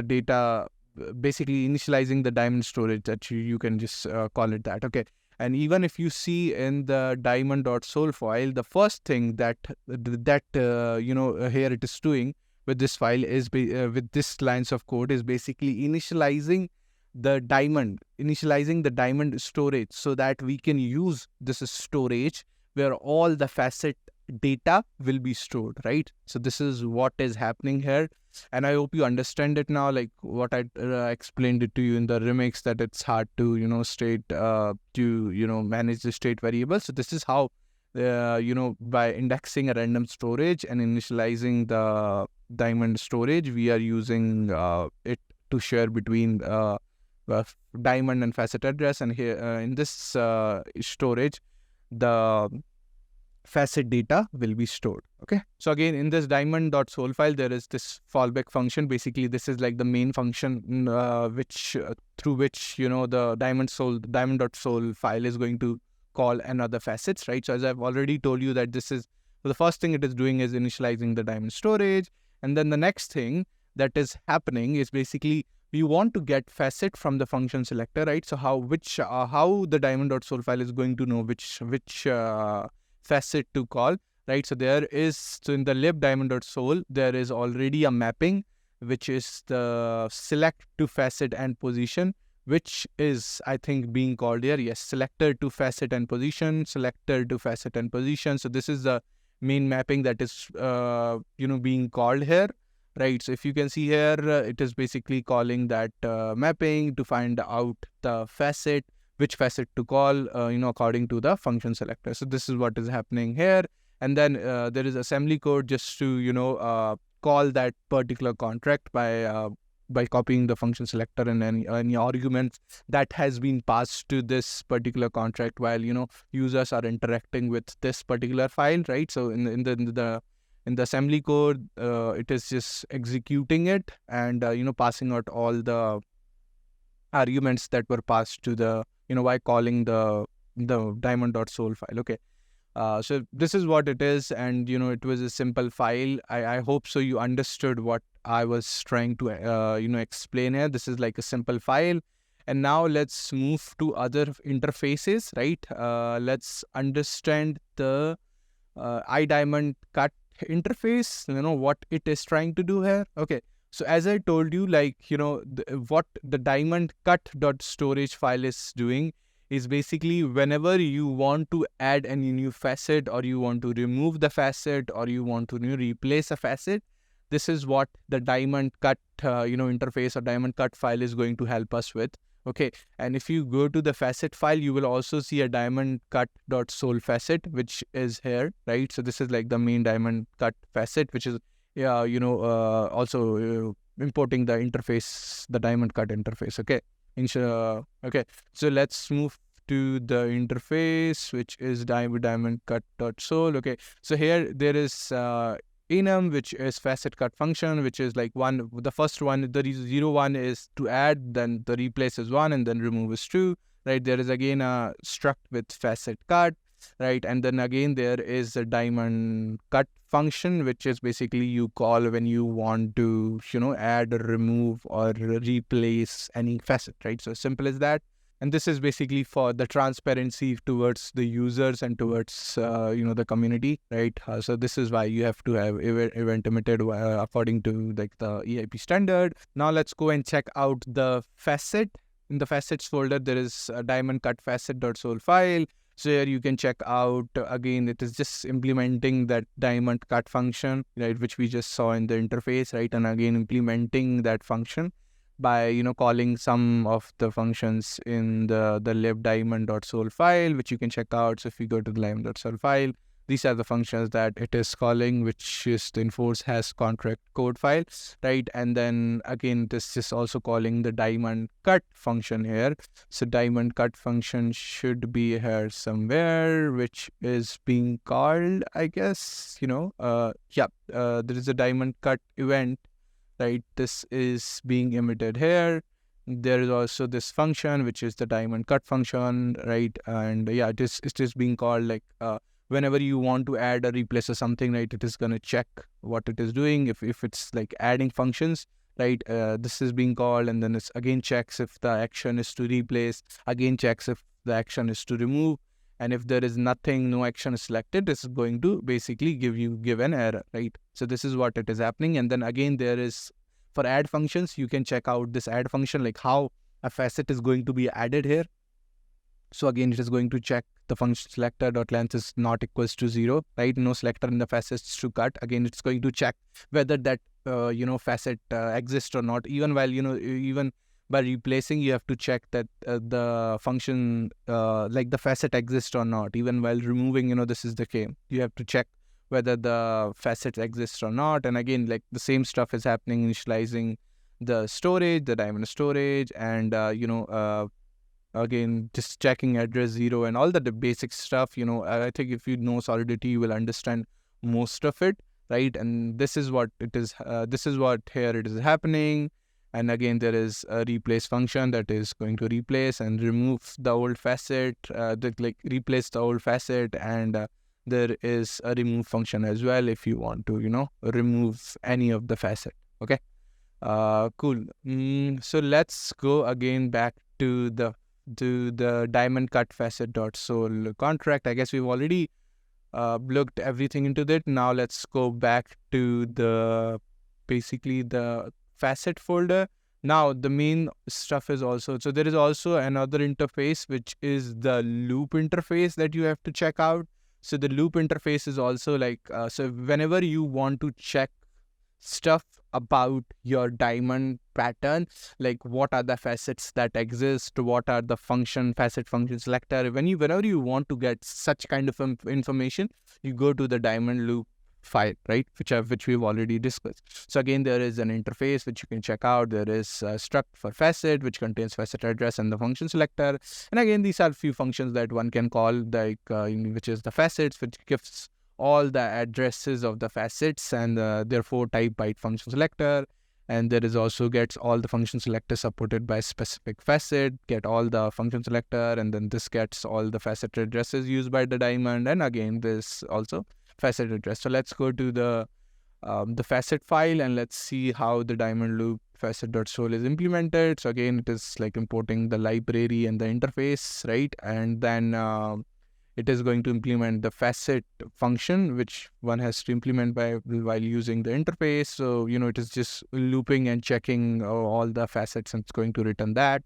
data, basically initializing the diamond storage, that you can just call it that. Okay, and even if you see in the diamond.sol file, the first thing that here it is doing with this file is with this lines of code is basically initializing the diamond storage, so that we can use this storage where all the facet data will be stored, right? So this is what is happening here, and I hope you understand it now, like what I explained it to you in the remix, that it's hard to state to manage the state variable. So this is how by indexing a random storage and initializing the diamond storage, we are using it to share between diamond and facet address. And here in this storage, the facet data will be stored. Okay, so again, in this diamond.sol file, there is this fallback function. Basically this is like the main function which through which the diamond.sol file is going to call another facets, right? So as I've already told you, that this is the first thing it is doing is initializing the diamond storage, and then the next thing that is happening is basically we want to get facet from the function selector, right? So how the diamond.sol file is going to know which facet to call, right? So in the lib diamond.sol, there is already a mapping, which is the select to facet and position, which is, I think, being called here. Yes, selector to facet and position, selector to facet and position. So this is the main mapping that is, being called here, right? So if you can see here, it is basically calling that mapping to find out the facet, which facet to call, according to the function selector. So this is what is happening here. And then there is assembly code just to, call that particular contract by copying the function selector and any arguments that has been passed to this particular contract while users are interacting with this particular file, right? So in the assembly code, it is just executing it and passing out all the arguments that were passed to the by calling the diamond.sol file. Okay. So this is what it is, and it was a simple file. I hope so you understood what I was trying to explain here. This is like a simple file, and now let's move to other interfaces, right? Let's understand the iDiamond cut interface, what it is trying to do here. Okay, so as I told you, like what the diamond cut.storage file is doing is basically whenever you want to add any new facet, or you want to remove the facet, or you want to replace a facet, this is what the diamond cut interface or diamond cut file is going to help us with. Okay, and if you go to the facet file, you will also see a diamond cut.sol facet, which is here, right? So this is like the main diamond cut facet, which is also importing the interface, the diamond cut interface. Okay. Okay, so let's move to the interface, which is diamond cut.sol. Okay, so here there is enum, which is facet cut function, which is like the first one, the 0 1 is to add, then the replace is 1, and then remove is 2, right? There is again a struct with facet cut, right? And then again there is a diamond cut function, which is basically you call when you want to add or remove or replace any facet, right? So simple as that. And this is basically for the transparency towards the users and towards the community, right? So this is why you have to have event emitted according to like the EIP standard. Now let's go and check out the facet. In the facets folder, there is a diamond cut facet.sol file. So here you can check out, again, it is just implementing that diamond cut function, right, which we just saw in the interface, right? And again, implementing that function by, calling some of the functions in the lib diamond.sol file, which you can check out. So if you go to the diamond.sol file, these are the functions that it is calling, which is the enforce has contract code file, right? And then again, this is also calling the diamond cut function here. So diamond cut function should be here somewhere, which is being called, I guess, there is a diamond cut event, right? This is being emitted here. There is also this function, which is the diamond cut function, right? And yeah, it is being called like whenever you want to add or replace or something, right? It is going to check what it is doing. If it's like adding functions, right? This is being called, and then it's again checks if the action is to replace, again checks if the action is to remove. And if there is nothing, no action is selected, this is going to basically give an error, right? So this is what it is happening. And then again, there is for add functions, you can check out this add function, like how a facet is going to be added here. So again, it is going to check the function selector.length is not equals to 0, right? No selector in the facets to cut. Again, it's going to check whether that facet exists or not. Even while even by replacing, you have to check that the function like the facet exists or not. Even while removing, this is the case. You have to check whether the facet exists or not. And again, like the same stuff is happening, initializing the storage, the diamond storage, and again, just checking address 0 and all the basic stuff. I think if you know Solidity, you will understand most of it, right? And this is what it is. This is what here it is happening. And again, there is a replace function that is going to replace and remove the old facet, replace the old facet. And there is a remove function as well if you want to, remove any of the facet. Okay. Cool. So let's go again back to the diamond cut facet dot sol contract. I guess we've already looked everything into that. Now let's go back to basically the facet folder. Now the main stuff is also, so there is also another interface, which is the loop interface that you have to check out. So the loop interface is also like, so whenever you want to check stuff about your diamond pattern, like what are the facets that exist, what are the facet function selector, whenever you want to get such kind of information, you go to the diamond loop file, right, which we've already discussed. So again, there is an interface which you can check out. There is struct for facet, which contains facet address and the function selector. And again, these are few functions that one can call, like which is the facets, which gives all the addresses of the facets and therefore type byte function selector. And there is also gets all the function selector supported by specific facet, get all the function selector, and then this gets all the facet addresses used by the diamond. And again, this also facet address. So let's go to the facet file and let's see how the diamond loop facet.sol is implemented. So again, it is like importing the library and the interface, right? And then it is going to implement the facet function, which one has to implement while using the interface. So, it is just looping and checking all the facets, and it's going to return that.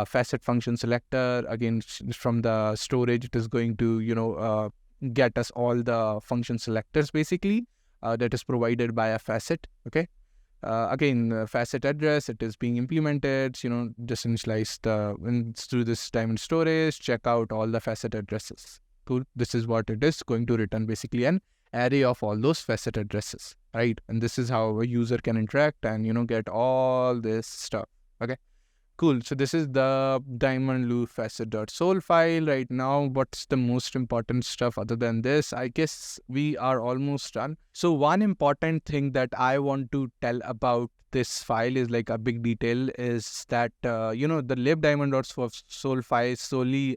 Facet function selector, again, from the storage, it is going to, get us all the function selectors, basically, that is provided by a facet, okay? Again, facet address, it is being implemented, just initialize through this diamond storage, check out all the facet addresses. Cool. This is what it is going to return, basically an array of all those facet addresses, right? And this is how a user can interact and, get all this stuff, okay? Cool. So this is the diamond loop facet.sol file right now. What's the most important stuff other than this? I guess we are almost done. So one important thing that I want to tell about this file is like a big detail is that, the libdiamond.sol file solely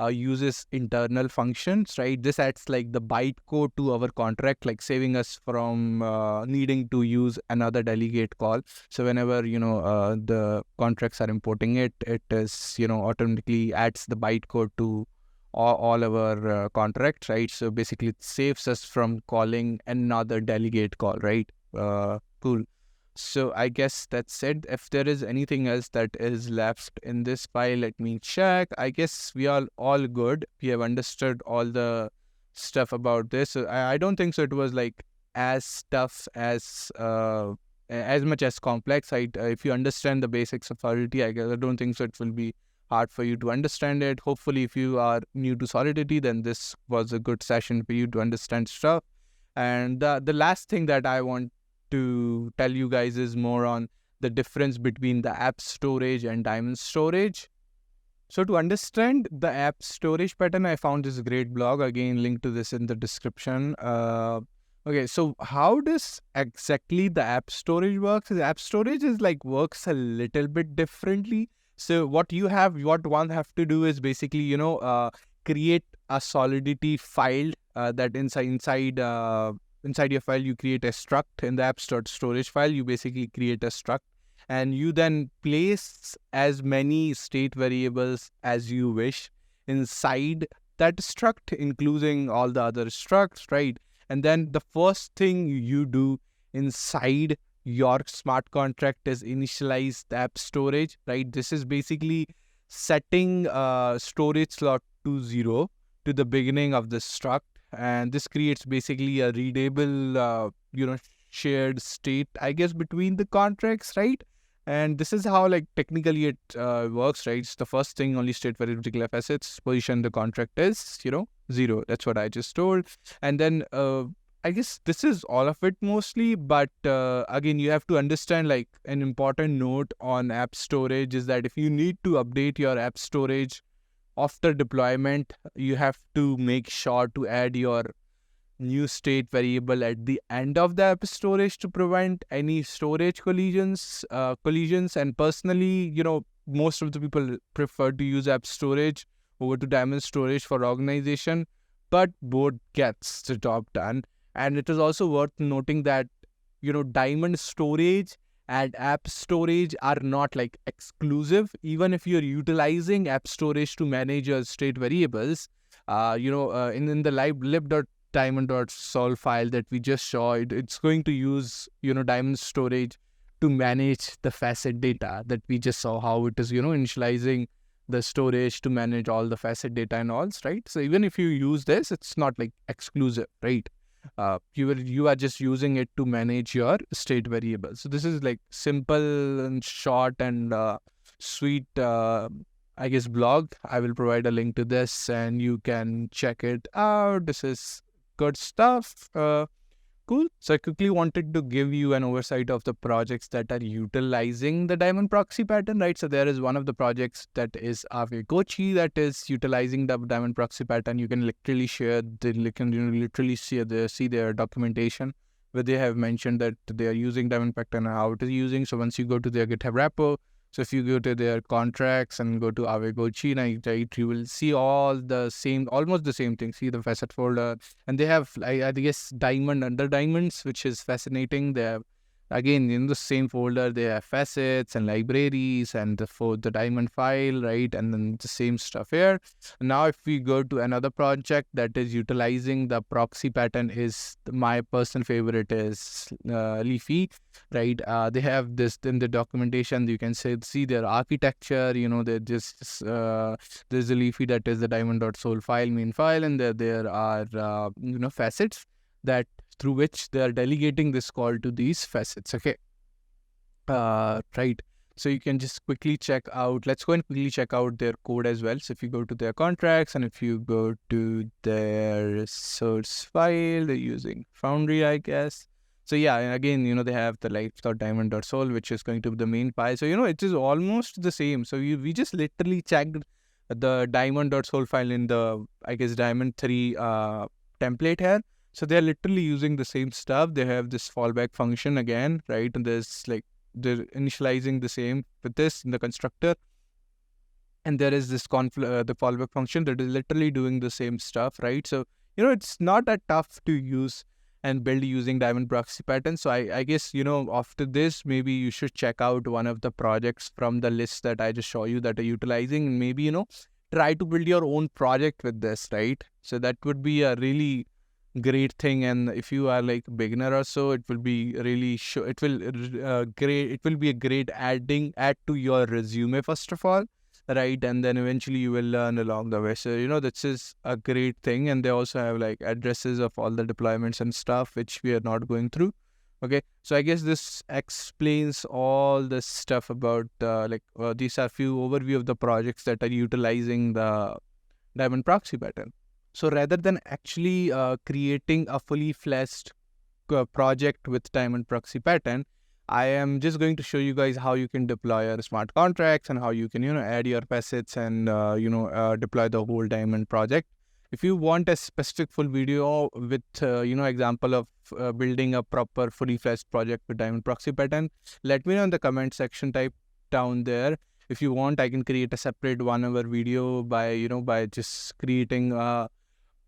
uses internal functions, right? This adds like the bytecode to our contract, like saving us from needing to use another delegate call. So whenever, the contracts are importing it is, automatically adds the bytecode to all our contracts, right? So basically it saves us from calling another delegate call, right? Cool. So I guess that's it. If there is anything else that is left in this file, let me check. I guess we are all good. We have understood all the stuff about this. So I don't think so it was like as tough as much as complex. If you understand the basics of Solidity, I guess I don't think so it will be hard for you to understand it. Hopefully, if you are new to Solidity, then this was a good session for you to understand stuff. And the last thing that I want to tell you guys is more on the difference between the app storage and diamond storage. So to understand the app storage pattern, I found this great blog, again link to this in the description. Okay, so how does exactly the app storage works? The app storage is like works a little bit differently. So what one have to do is basically create a Solidity file that inside your file, you create a struct. In the apps.storage file, you basically create a struct, and you then place as many state variables as you wish inside that struct, including all the other structs, right? And then the first thing you do inside your smart contract is initialize the app storage, right? This is basically setting storage slot to 0 to the beginning of the struct. And this creates basically a readable, shared state, I guess, between the contracts, right? And this is how, like, technically it works, right? It's the first thing, only state very particular facets, position the contract is, 0. That's what I just told. And then I guess this is all of it mostly. But again, you have to understand, like, an important note on app storage is that if you need to update your app storage after deployment, you have to make sure to add your new state variable at the end of the app storage to prevent any storage collisions. And personally, most of the people prefer to use app storage over to diamond storage for organization, but both gets the job done. And it is also worth noting that, diamond storage and app storage are not like exclusive. Even if you're utilizing app storage to manage your state variables, in the lib.diamond.sol file that we just saw, it's going to use, Diamond storage to manage the facet data that we just saw, how it is, initializing the storage to manage all the facet data and all, right? So even if you use this, it's not like exclusive, right? You are just using it to manage your state variables. So this is like simple and short and sweet, I guess, blog. I will provide a link to this and you can check it out. This is good stuff. Cool. So I quickly wanted to give you an oversight of the projects that are utilizing the Diamond Proxy pattern, right? So there is one of the projects that is Avegochi that is utilizing the Diamond Proxy pattern. You can literally see their documentation where they have mentioned that they are using Diamond pattern and how it is using. So once you go to their GitHub repo, so if you go to their contracts and go to Avegochi, right, you will see almost the same thing. See the facet folder, and they have, I guess, diamond under diamonds, which is fascinating. They have, again, in the same folder, they have facets and libraries and the diamond file, right? And then the same stuff here. Now, if we go to another project that is utilizing the proxy pattern, is my personal favorite is Leafy, right? They have this in the documentation. You can see their architecture. They just there's a Leafy that is the diamond.sol file, main file, and there are facets that through which they are delegating this call to these facets. Okay, right. So you can just quickly check out. Let's go and quickly check out their code as well. So if you go to their contracts and if you go to their source file, they're using Foundry, I guess. So yeah, and again, they have the life.diamond.sol, which is going to be the main file. So, it is almost the same. So we just literally checked the diamond.sol file in the, I guess, Diamond 3 template here. So they're literally using the same stuff. They have this fallback function again, right? And there's they're initializing the same with this in the constructor. And there is this the fallback function that is literally doing the same stuff, right? So, it's not that tough to use and build using Diamond Proxy pattern. So I guess, after this, maybe you should check out one of the projects from the list that I just show you that are utilizing, and maybe, try to build your own project with this, right? So that would be a really great thing. And if you are like beginner or so, it will be really it will be a great add to your resume, first of all, right? And then eventually you will learn along the way. So this is a great thing. And they also have like addresses of all the deployments and stuff, which we are not going through. Okay, so I guess this explains all the stuff about these are few overview of the projects that are utilizing the Diamond Proxy pattern. So rather than actually creating a fully fleshed project with Diamond Proxy pattern, I am just going to show you guys how you can deploy your smart contracts and how you can, add your facets and, deploy the whole Diamond project. If you want a specific full video with, example of building a proper fully fleshed project with Diamond Proxy pattern, let me know in the comment section, type down there. If you want, I can create a separate 1 hour video by just creating a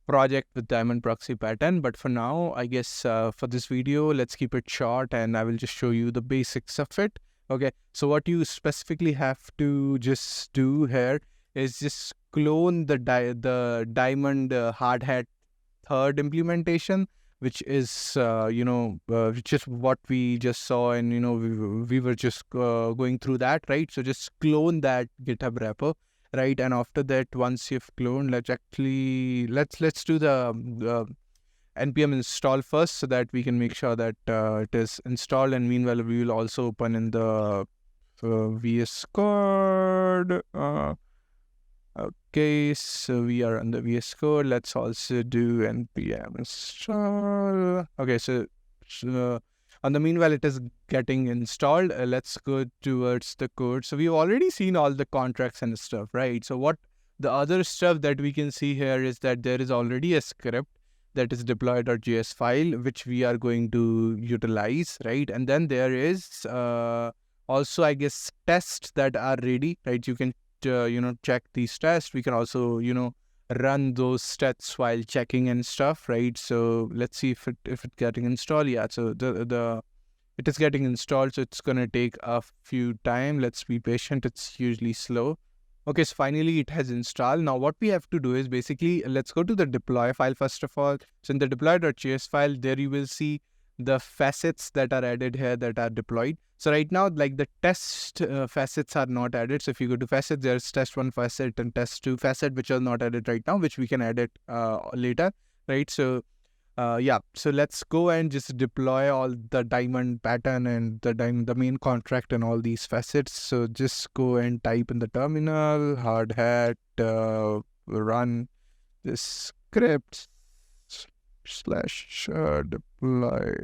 project with Diamond Proxy pattern. But for now, I guess for this video, let's keep it short and I will just show you the basics of it. Okay, so what you specifically have to just do here is just clone the Diamond hard hat third implementation, which is which is what we just saw, and we were just going through that, right? So just clone that GitHub repo, right? And after that, once you've cloned, let's do the npm install first, so that we can make sure that it is installed. And meanwhile, we will also open in the VS Code. Okay, so we are on the VS Code. Let's also do npm install. Okay, so on the meanwhile it is getting installed, let's go towards the code. So we've already seen all the contracts and stuff, right? So what the other stuff that we can see here is that there is already a script that is deploy.js file, which we are going to utilize, right? And then there is also, I guess, tests that are ready, right? You can check these tests. We can also run those tests while checking and stuff, right? So let's see if it getting installed. Yeah, so the It is getting installed, so it's going to take a few time. Let's be patient. It's usually slow. Okay, so finally it has installed. Now what we have to do is basically, let's go to the deploy file first of all. So in the deploy.js file, there you will see the facets that are added here that are deployed. So right now, like the test facets are not added. So if you go to facets, there's test1 facet and test2 facet, which are not added right now, which we can add it later, right? So yeah, so let's go and just deploy all the diamond pattern and the main contract and all these facets. So just go and type in the terminal, hard hat, run this script / deploy.js.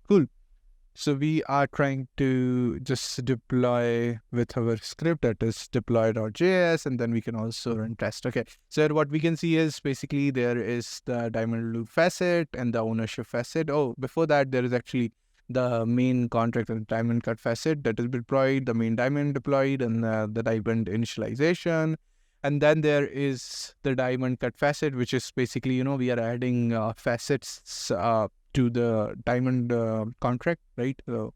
Cool. So we are trying to just deploy with our script, that is deploy.js, and then we can also run test. Okay, so what we can see is basically there is the diamond loop facet and the ownership facet. Oh, before that, there is actually the main contract and diamond cut facet that is deployed, the main diamond deployed, and the diamond initialization. And then there is the diamond cut facet, which is basically, we are adding facets to the diamond contract, right? So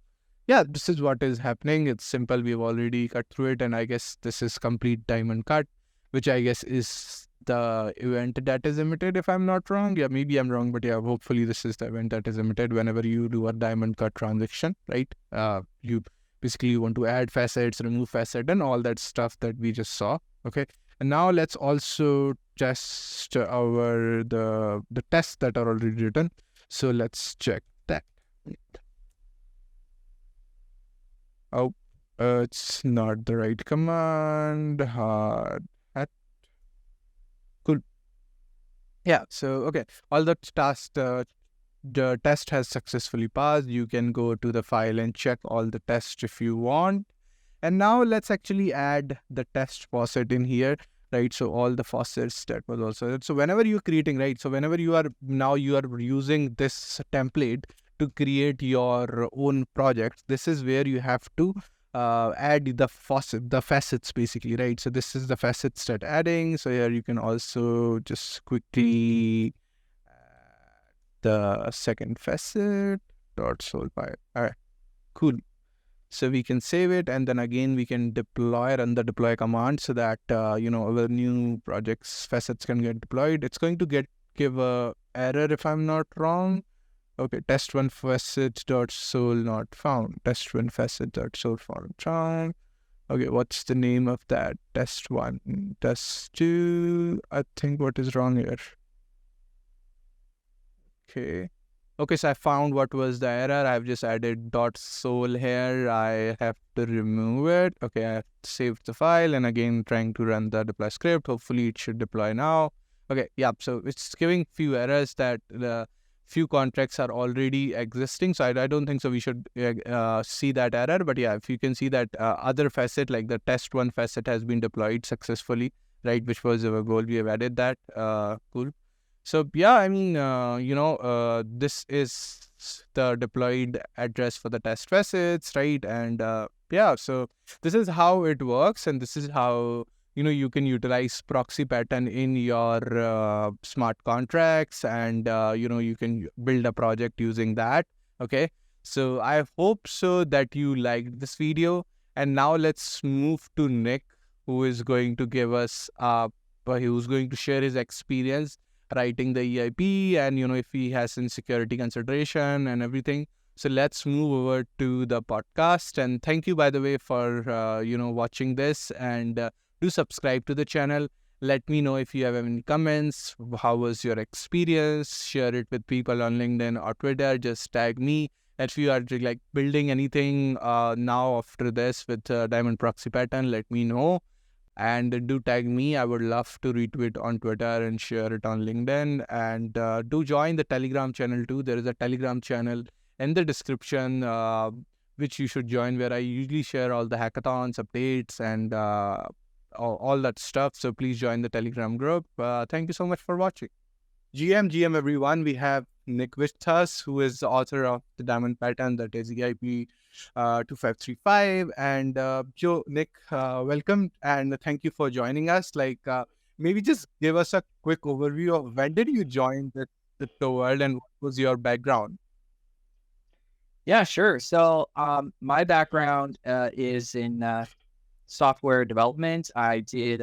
yeah, this is what is happening. It's simple. We've already cut through it, and I guess this is complete diamond cut, which I guess is the event that is emitted, if I'm not wrong. Yeah, maybe I'm wrong, but yeah, hopefully this is the event that is emitted whenever you do a diamond cut transaction, right? You basically want to add facets, remove facet, and all that stuff that we just saw. Okay, and now let's also test the tests that are already written. So let's check that. Oh, it's not the right command. Hard hat. Cool. Yeah. So okay, all the tasks. The test has successfully passed. You can go to the file and check all the tests if you want. And now let's actually add the test faucet in here, right? So all the faucets that was also, so whenever you're creating, right? So whenever you are using this template to create your own projects, this is where you have to add the facets basically, right? So this is the facets that adding. So here you can also just quickly the second facet dot sol file. All right, cool. So we can save it, and then again we can run the deploy command so that our new projects facets can get deployed. It's going to give a error if I'm not wrong. Okay, test1 facet dot sol not found. Test1 facet dot sol found. Okay, what's the name of that? Test1, test2. I think what is wrong here? Okay. Okay, so I found what was the error. I've just added .sol here. I have to remove it. Okay, I have saved the file and again trying to run the deploy script. Hopefully it should deploy now. Okay, yeah, so it's giving few errors that the few contracts are already existing. So I don't think so we should see that error. But yeah, if you can see that other facet like the test1 facet has been deployed successfully, right, which was our goal. We have added that. Cool. So yeah, I mean, this is the deployed address for the test facets, right? And yeah, so this is how it works, and this is how you can utilize proxy pattern in your smart contracts, and you can build a project using that. Okay, so I hope so that you liked this video, and now let's move to Nick, who is going to give us who's going to share his experience writing the EIP, and if he has some security consideration and everything. So let's move over to the podcast. And thank you, by the way, for watching this, and do subscribe to the channel. Let me know if you have any comments. How was your experience? Share it with people on LinkedIn or Twitter. Just tag me. If you are like building anything now after this with Diamond Proxy pattern, let me know. And do tag me. I would love to retweet on Twitter and share it on LinkedIn. And do join the Telegram channel too. There is a Telegram channel in the description, which you should join, where I usually share all the hackathons, updates, and all that stuff. So please join the Telegram group. Thank you so much for watching. GM everyone. We have Nick with us, who is the author of the Diamond Pattern, that is EIP 2535. And Nick, welcome and thank you for joining us. Like, maybe just give us a quick overview of when did you join the world and what was your background? Yeah, sure. So, my background is in software development. I did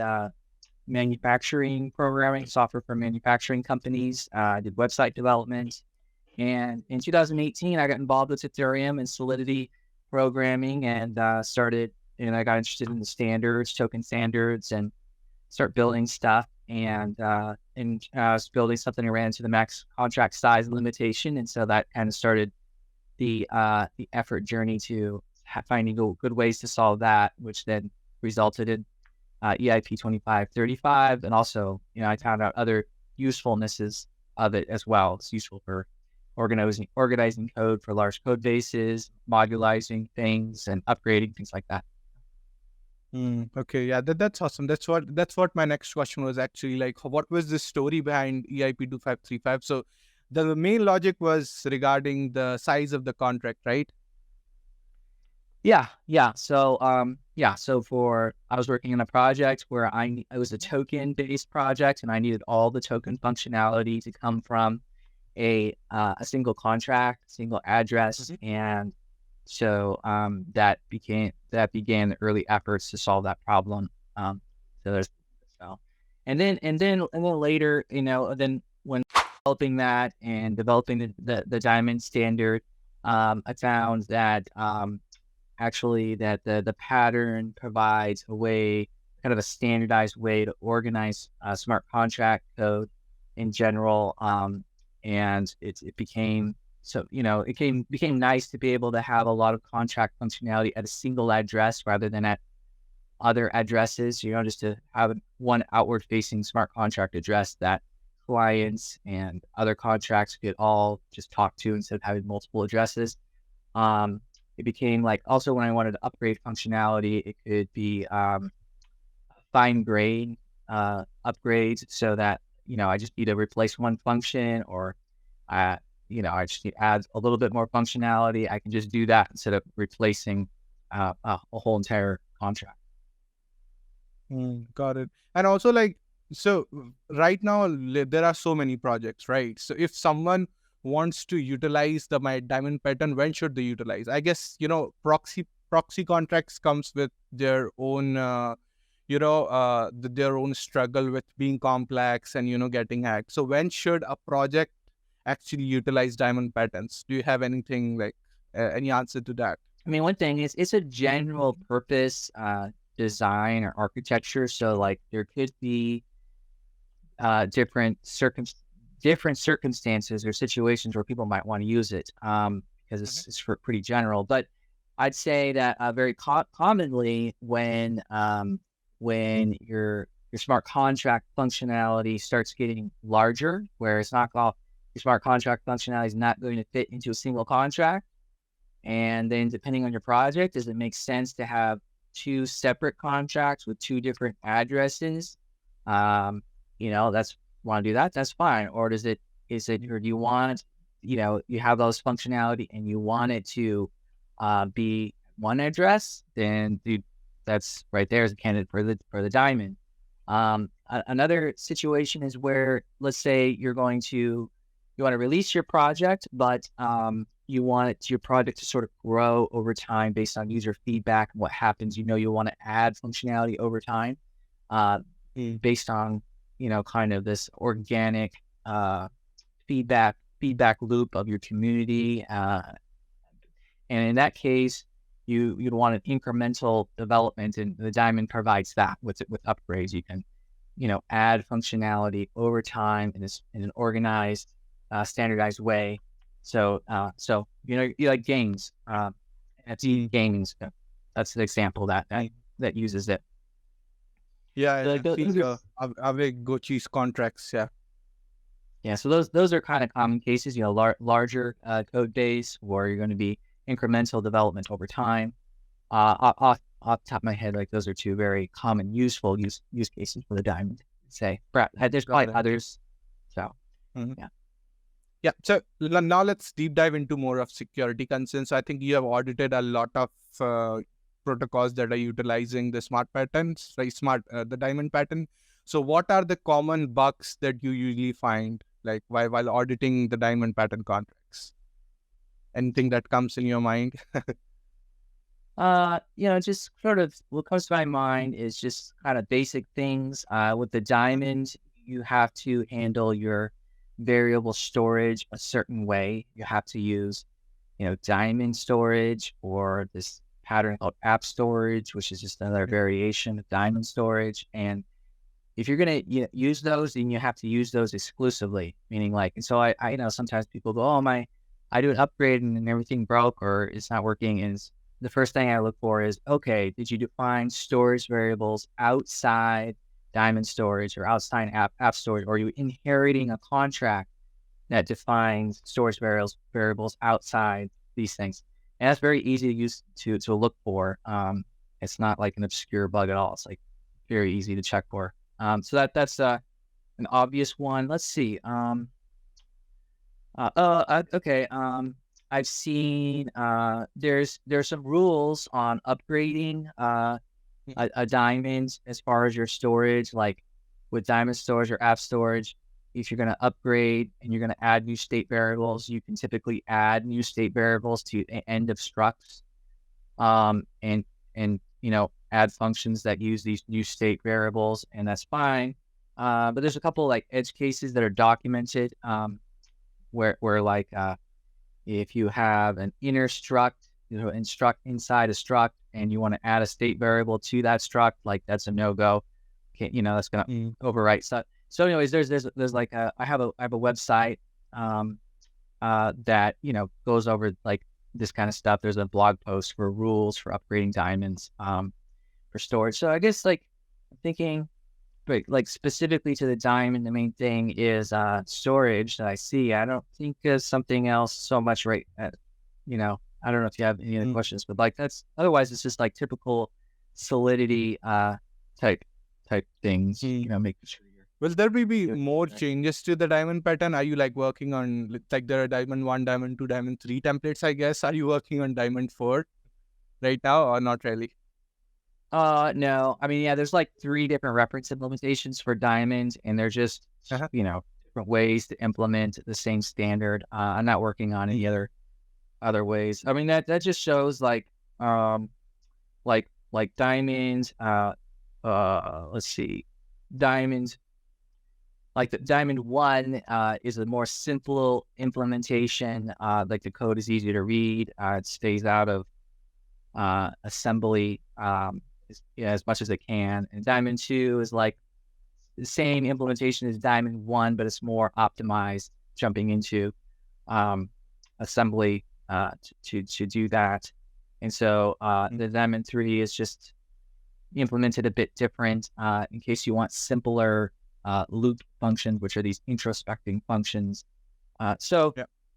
manufacturing programming, software for manufacturing companies. I did website development. And in 2018, I got involved with Ethereum and Solidity programming and I got interested in the standards, token standards, and start building stuff. And I was building something that ran into the max contract size limitation. And so that kind of started the effort journey to finding good ways to solve that, which then resulted in EIP 2535. And also, I found out other usefulnesses of it as well. It's useful for organizing code for large code bases, modularizing things, and upgrading things like that. Okay, yeah, that's awesome. That's what my next question was actually like. What was the story behind EIP 2535? So the main logic was regarding the size of the contract, right? Yeah. So, I was working on a project where it was a token based project, and I needed all the token functionality to come from a single contract, single address, and so that began the early efforts to solve that problem. And then later, then when developing that and developing the Diamond standard, I found that actually that the pattern provides a way, kind of a standardized way to organize smart contract code in general. And it became became nice to be able to have a lot of contract functionality at a single address rather than at other addresses, just to have one outward facing smart contract address that clients and other contracts could all just talk to instead of having multiple addresses. It became like, also when I wanted to upgrade functionality, it could be fine grain upgrades, so that, I just need to replace one function, or I just need to add a little bit more functionality. I can just do that instead of replacing a whole entire contract. Got it. And also, like, so right now there are so many projects, right? So if someone wants to utilize the my diamond pattern, when should they utilize? I guess proxy contracts comes with their own their own struggle with being complex and getting hacked. So when should a project actually utilize diamond patterns? Do you have anything like any answer to that? I mean, one thing is, it's a general purpose design or architecture. So like there could be different circumstances or situations where people might want to use it, because it's pretty general. But I'd say that very commonly when your smart contract functionality starts getting larger, where it's not all your smart contract functionality is not going to fit into a single contract, and then depending on your project, does it make sense to have two separate contracts with two different addresses? That's want to do that, that's fine. Or or do you want, you have those functionality and you want it to be one address, then that's right there as a candidate for the diamond. Another situation is where, let's say you want to release your project, but you want your project to sort of grow over time based on user feedback and what happens. You want to add functionality over time based on, kind of this organic feedback loop of your community. And in that case, you'd want an incremental development, and the Diamond provides that with upgrades. You can, add functionality over time in an organized, standardized way. So, you like games, NFT gaming. That's the example that uses it. Yeah, so like Gochi's contracts. Yeah, so those are kind of common cases. Larger code base where you're going to be incremental development over time. Off the top of my head, like those are two very common useful use cases for the Diamond. Say, there's probably others. So, yeah. So now let's deep dive into more of security concerns. I think you have audited a lot of protocols that are utilizing the smart patterns, right? The Diamond pattern. So what are the common bugs that you usually find, like while auditing the Diamond pattern contracts? Anything that comes in your mind? Just sort of what comes to my mind is just kind of basic things. With the diamond, you have to handle your variable storage a certain way. You have to use, diamond storage or this pattern called app storage, which is just another variation of diamond storage. And if you're gonna use those, then you have to use those exclusively. Meaning, like, and so I know sometimes people go, "Oh I do an upgrade and everything broke or it's not working." And the first thing I look for is, okay, did you define storage variables outside diamond storage or outside app storage, or are you inheriting a contract that defines storage variables outside these things? And that's very easy to use to look for. It's not like an obscure bug at all. It's like very easy to check for. So that's an obvious one. Let's see. Okay. I've seen there's some rules on upgrading a diamond as far as your storage, like with diamond storage or app storage. If you're going to upgrade and you're going to add new state variables, you can typically add new state variables to end of structs, and add functions that use these new state variables, and that's fine. But there's a couple like edge cases that are documented, where like if you have an inner struct, instruct inside a struct, and you want to add a state variable to that struct, like that's a no-go. Okay, that's going to overwrite stuff. So anyways, there's like I have a website that goes over like this kind of stuff. There's a blog post for rules for upgrading diamonds for storage. So I guess like thinking, but like specifically to the diamond, the main thing is storage that I see. I don't think there's something else so much, right? I don't know if you have any other questions, but like that's otherwise it's just like typical Solidity type things. Making sure you're. Will there be more changes to the diamond pattern? Are you like working on like there are diamond 1, diamond 2, diamond 3 templates, I guess? Are you working on diamond 4 right now or not really? No. I mean, yeah, there's like 3 different reference implementations for diamond, and they're just, different ways to implement the same standard. I'm not working on any other ways. I mean, that just shows like diamonds, let's see, diamonds, like the diamond 1 is a more simple implementation. Like the code is easy to read. It stays out of assembly as much as it can. And diamond 2 is like the same implementation as diamond 1, but it's more optimized, jumping into assembly to do that. And so the diamond 3 is just implemented a bit different in case you want simpler loop functions, which are these introspecting functions. So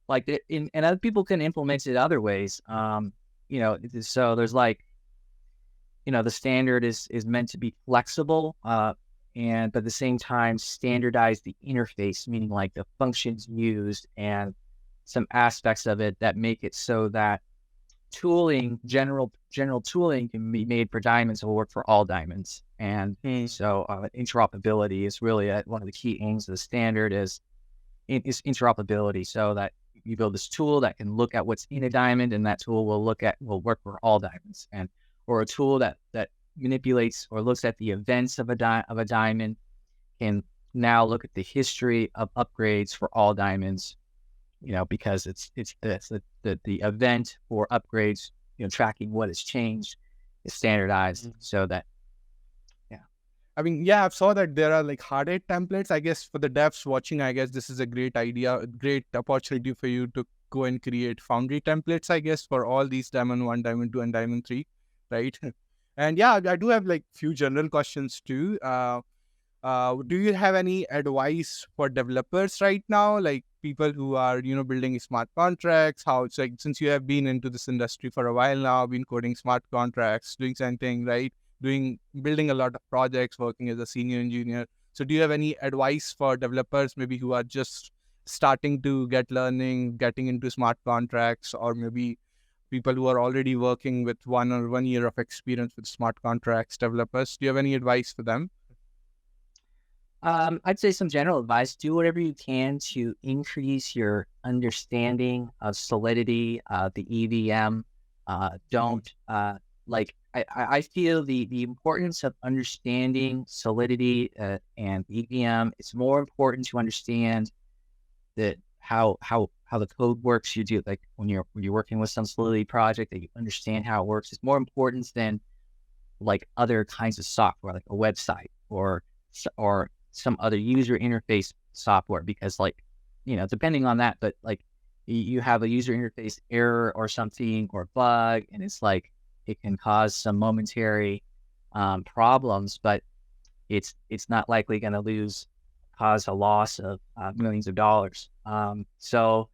other people can implement it other ways. So there's like, the standard is meant to be flexible, but at the same time standardize the interface, meaning like the functions used and some aspects of it that make it so that general tooling can be made for diamonds will work for all diamonds. And so interoperability is really one of the key aims of the standard is interoperability, so that you build this tool that can look at what's in a diamond, and that tool will work for all diamonds. Or a tool that manipulates or looks at the events of a diamond can now look at the history of upgrades for all diamonds, because it's the event for upgrades, tracking what has changed is standardized so that, I mean, yeah, I've saw that there are like hard-edge templates. I guess for the devs watching, I guess this is a great idea, a great opportunity for you to go and create Foundry templates, I guess, for all these diamond 1, diamond 2, and diamond 3, right? And yeah, I do have like few general questions too. Do you have any advice for developers right now, like people who are, building smart contracts? How it's like, since you have been into this industry for a while now, been coding smart contracts, doing something, right? Building a lot of projects, working as a senior engineer. So do you have any advice for developers maybe who are just starting to getting into smart contracts, or maybe people who are already working with 1 year of experience with smart contracts developers? Do you have any advice for them? I'd say some general advice: do whatever you can to increase your understanding of Solidity, the EVM. Don't like. I feel the importance of understanding Solidity and EVM. It's more important to understand that how the code works. You do like when you're working with some Solidity project, that you understand how it works. It's more important than like other kinds of software, like a website or some other user interface software, because like, depending on that, but like you have a user interface error or something or bug, and it's like it can cause some momentary problems, but it's not likely going to cause a loss of millions of dollars. So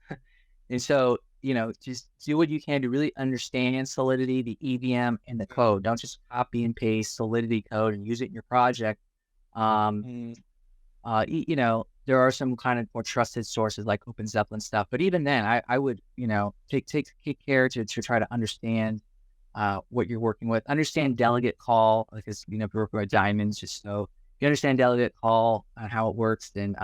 just do what you can to really understand Solidity, the EVM, and the code. Don't just copy and paste Solidity code and use it in your project. Um, there are some kind of more trusted sources like OpenZeppelin stuff, but even then, I would, take care to try to understand what you're working with. Understand delegate call, because if you're working with diamonds, just so if you understand delegate call and how it works, then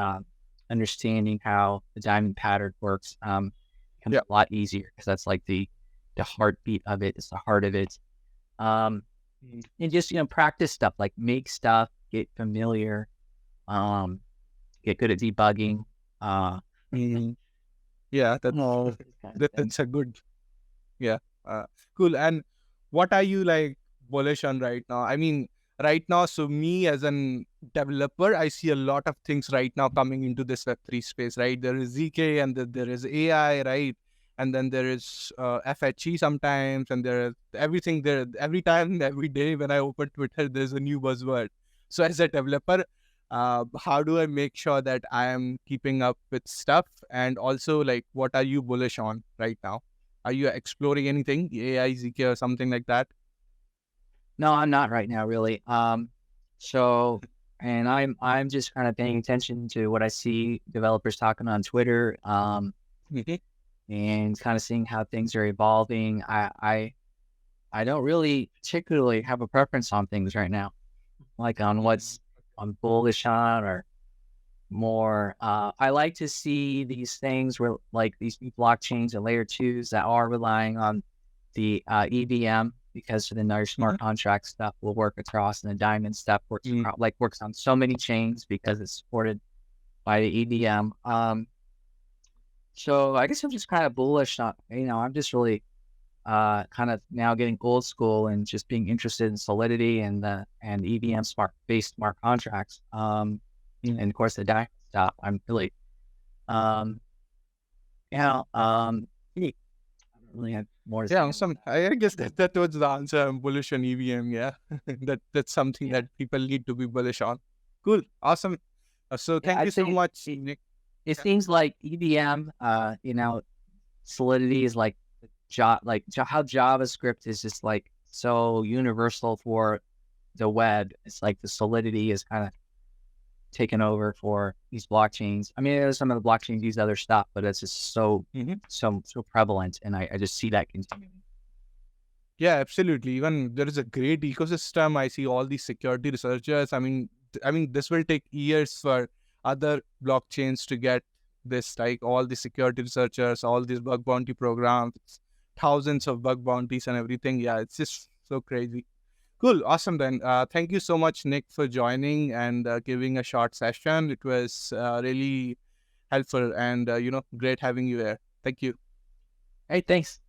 understanding how the diamond pattern works becomes a lot easier, because that's like the heartbeat of it. It's the heart of it. And just practice stuff, like make stuff, get familiar, get good at debugging. Yeah, that's a good. Yeah, cool. And what are you like bullish on right now? I mean, right now, so me as an developer, I see a lot of things right now coming into this Web3 space, right? There is ZK and there is AI, right? And then there is FHE sometimes, and there is everything there. Every time, every day when I open Twitter, there's a new buzzword. So as a developer, how do I make sure that I am keeping up with stuff? And also, like, what are you bullish on right now? Are you exploring anything, AI, ZK, or something like that? No, I'm not right now, really. And I'm just kind of paying attention to what I see developers talking on Twitter, and kind of seeing how things are evolving. I don't really particularly have a preference on things right now, like on what's I'm bullish on or more. I like to see these things where like these new blockchains and layer twos that are relying on the EVM, because then their smart contract stuff will work across, and the diamond stuff works on so many chains because it's supported by the EVM. So I guess I'm just kind of bullish on, I'm just really kind of now getting old school and just being interested in Solidity and EVM based smart contracts. And of course the diamond stuff. I'm really, I don't really have more to say. Awesome. I guess that was the answer. I'm bullish on EVM. Yeah, that's something that people need to be bullish on. Cool, awesome. So thank you so much, Nick. It seems like EVM, Solidity is like how JavaScript is just like so universal for the web. It's like the Solidity is kind of taken over for these blockchains. I mean, there's some of the blockchains use other stuff, but it's just so prevalent, and I just see that continuing. Yeah, absolutely. Even there is a great ecosystem. I see all these security researchers. I mean, this will take years for other blockchains to get this, like all the security researchers, all these bug bounty programs, thousands of bug bounties and everything. Yeah, it's just so crazy. Cool. Awesome then. Thank you so much, Nick, for joining and giving a short session. It was really helpful and, great having you here. Thank you. Hey, thanks.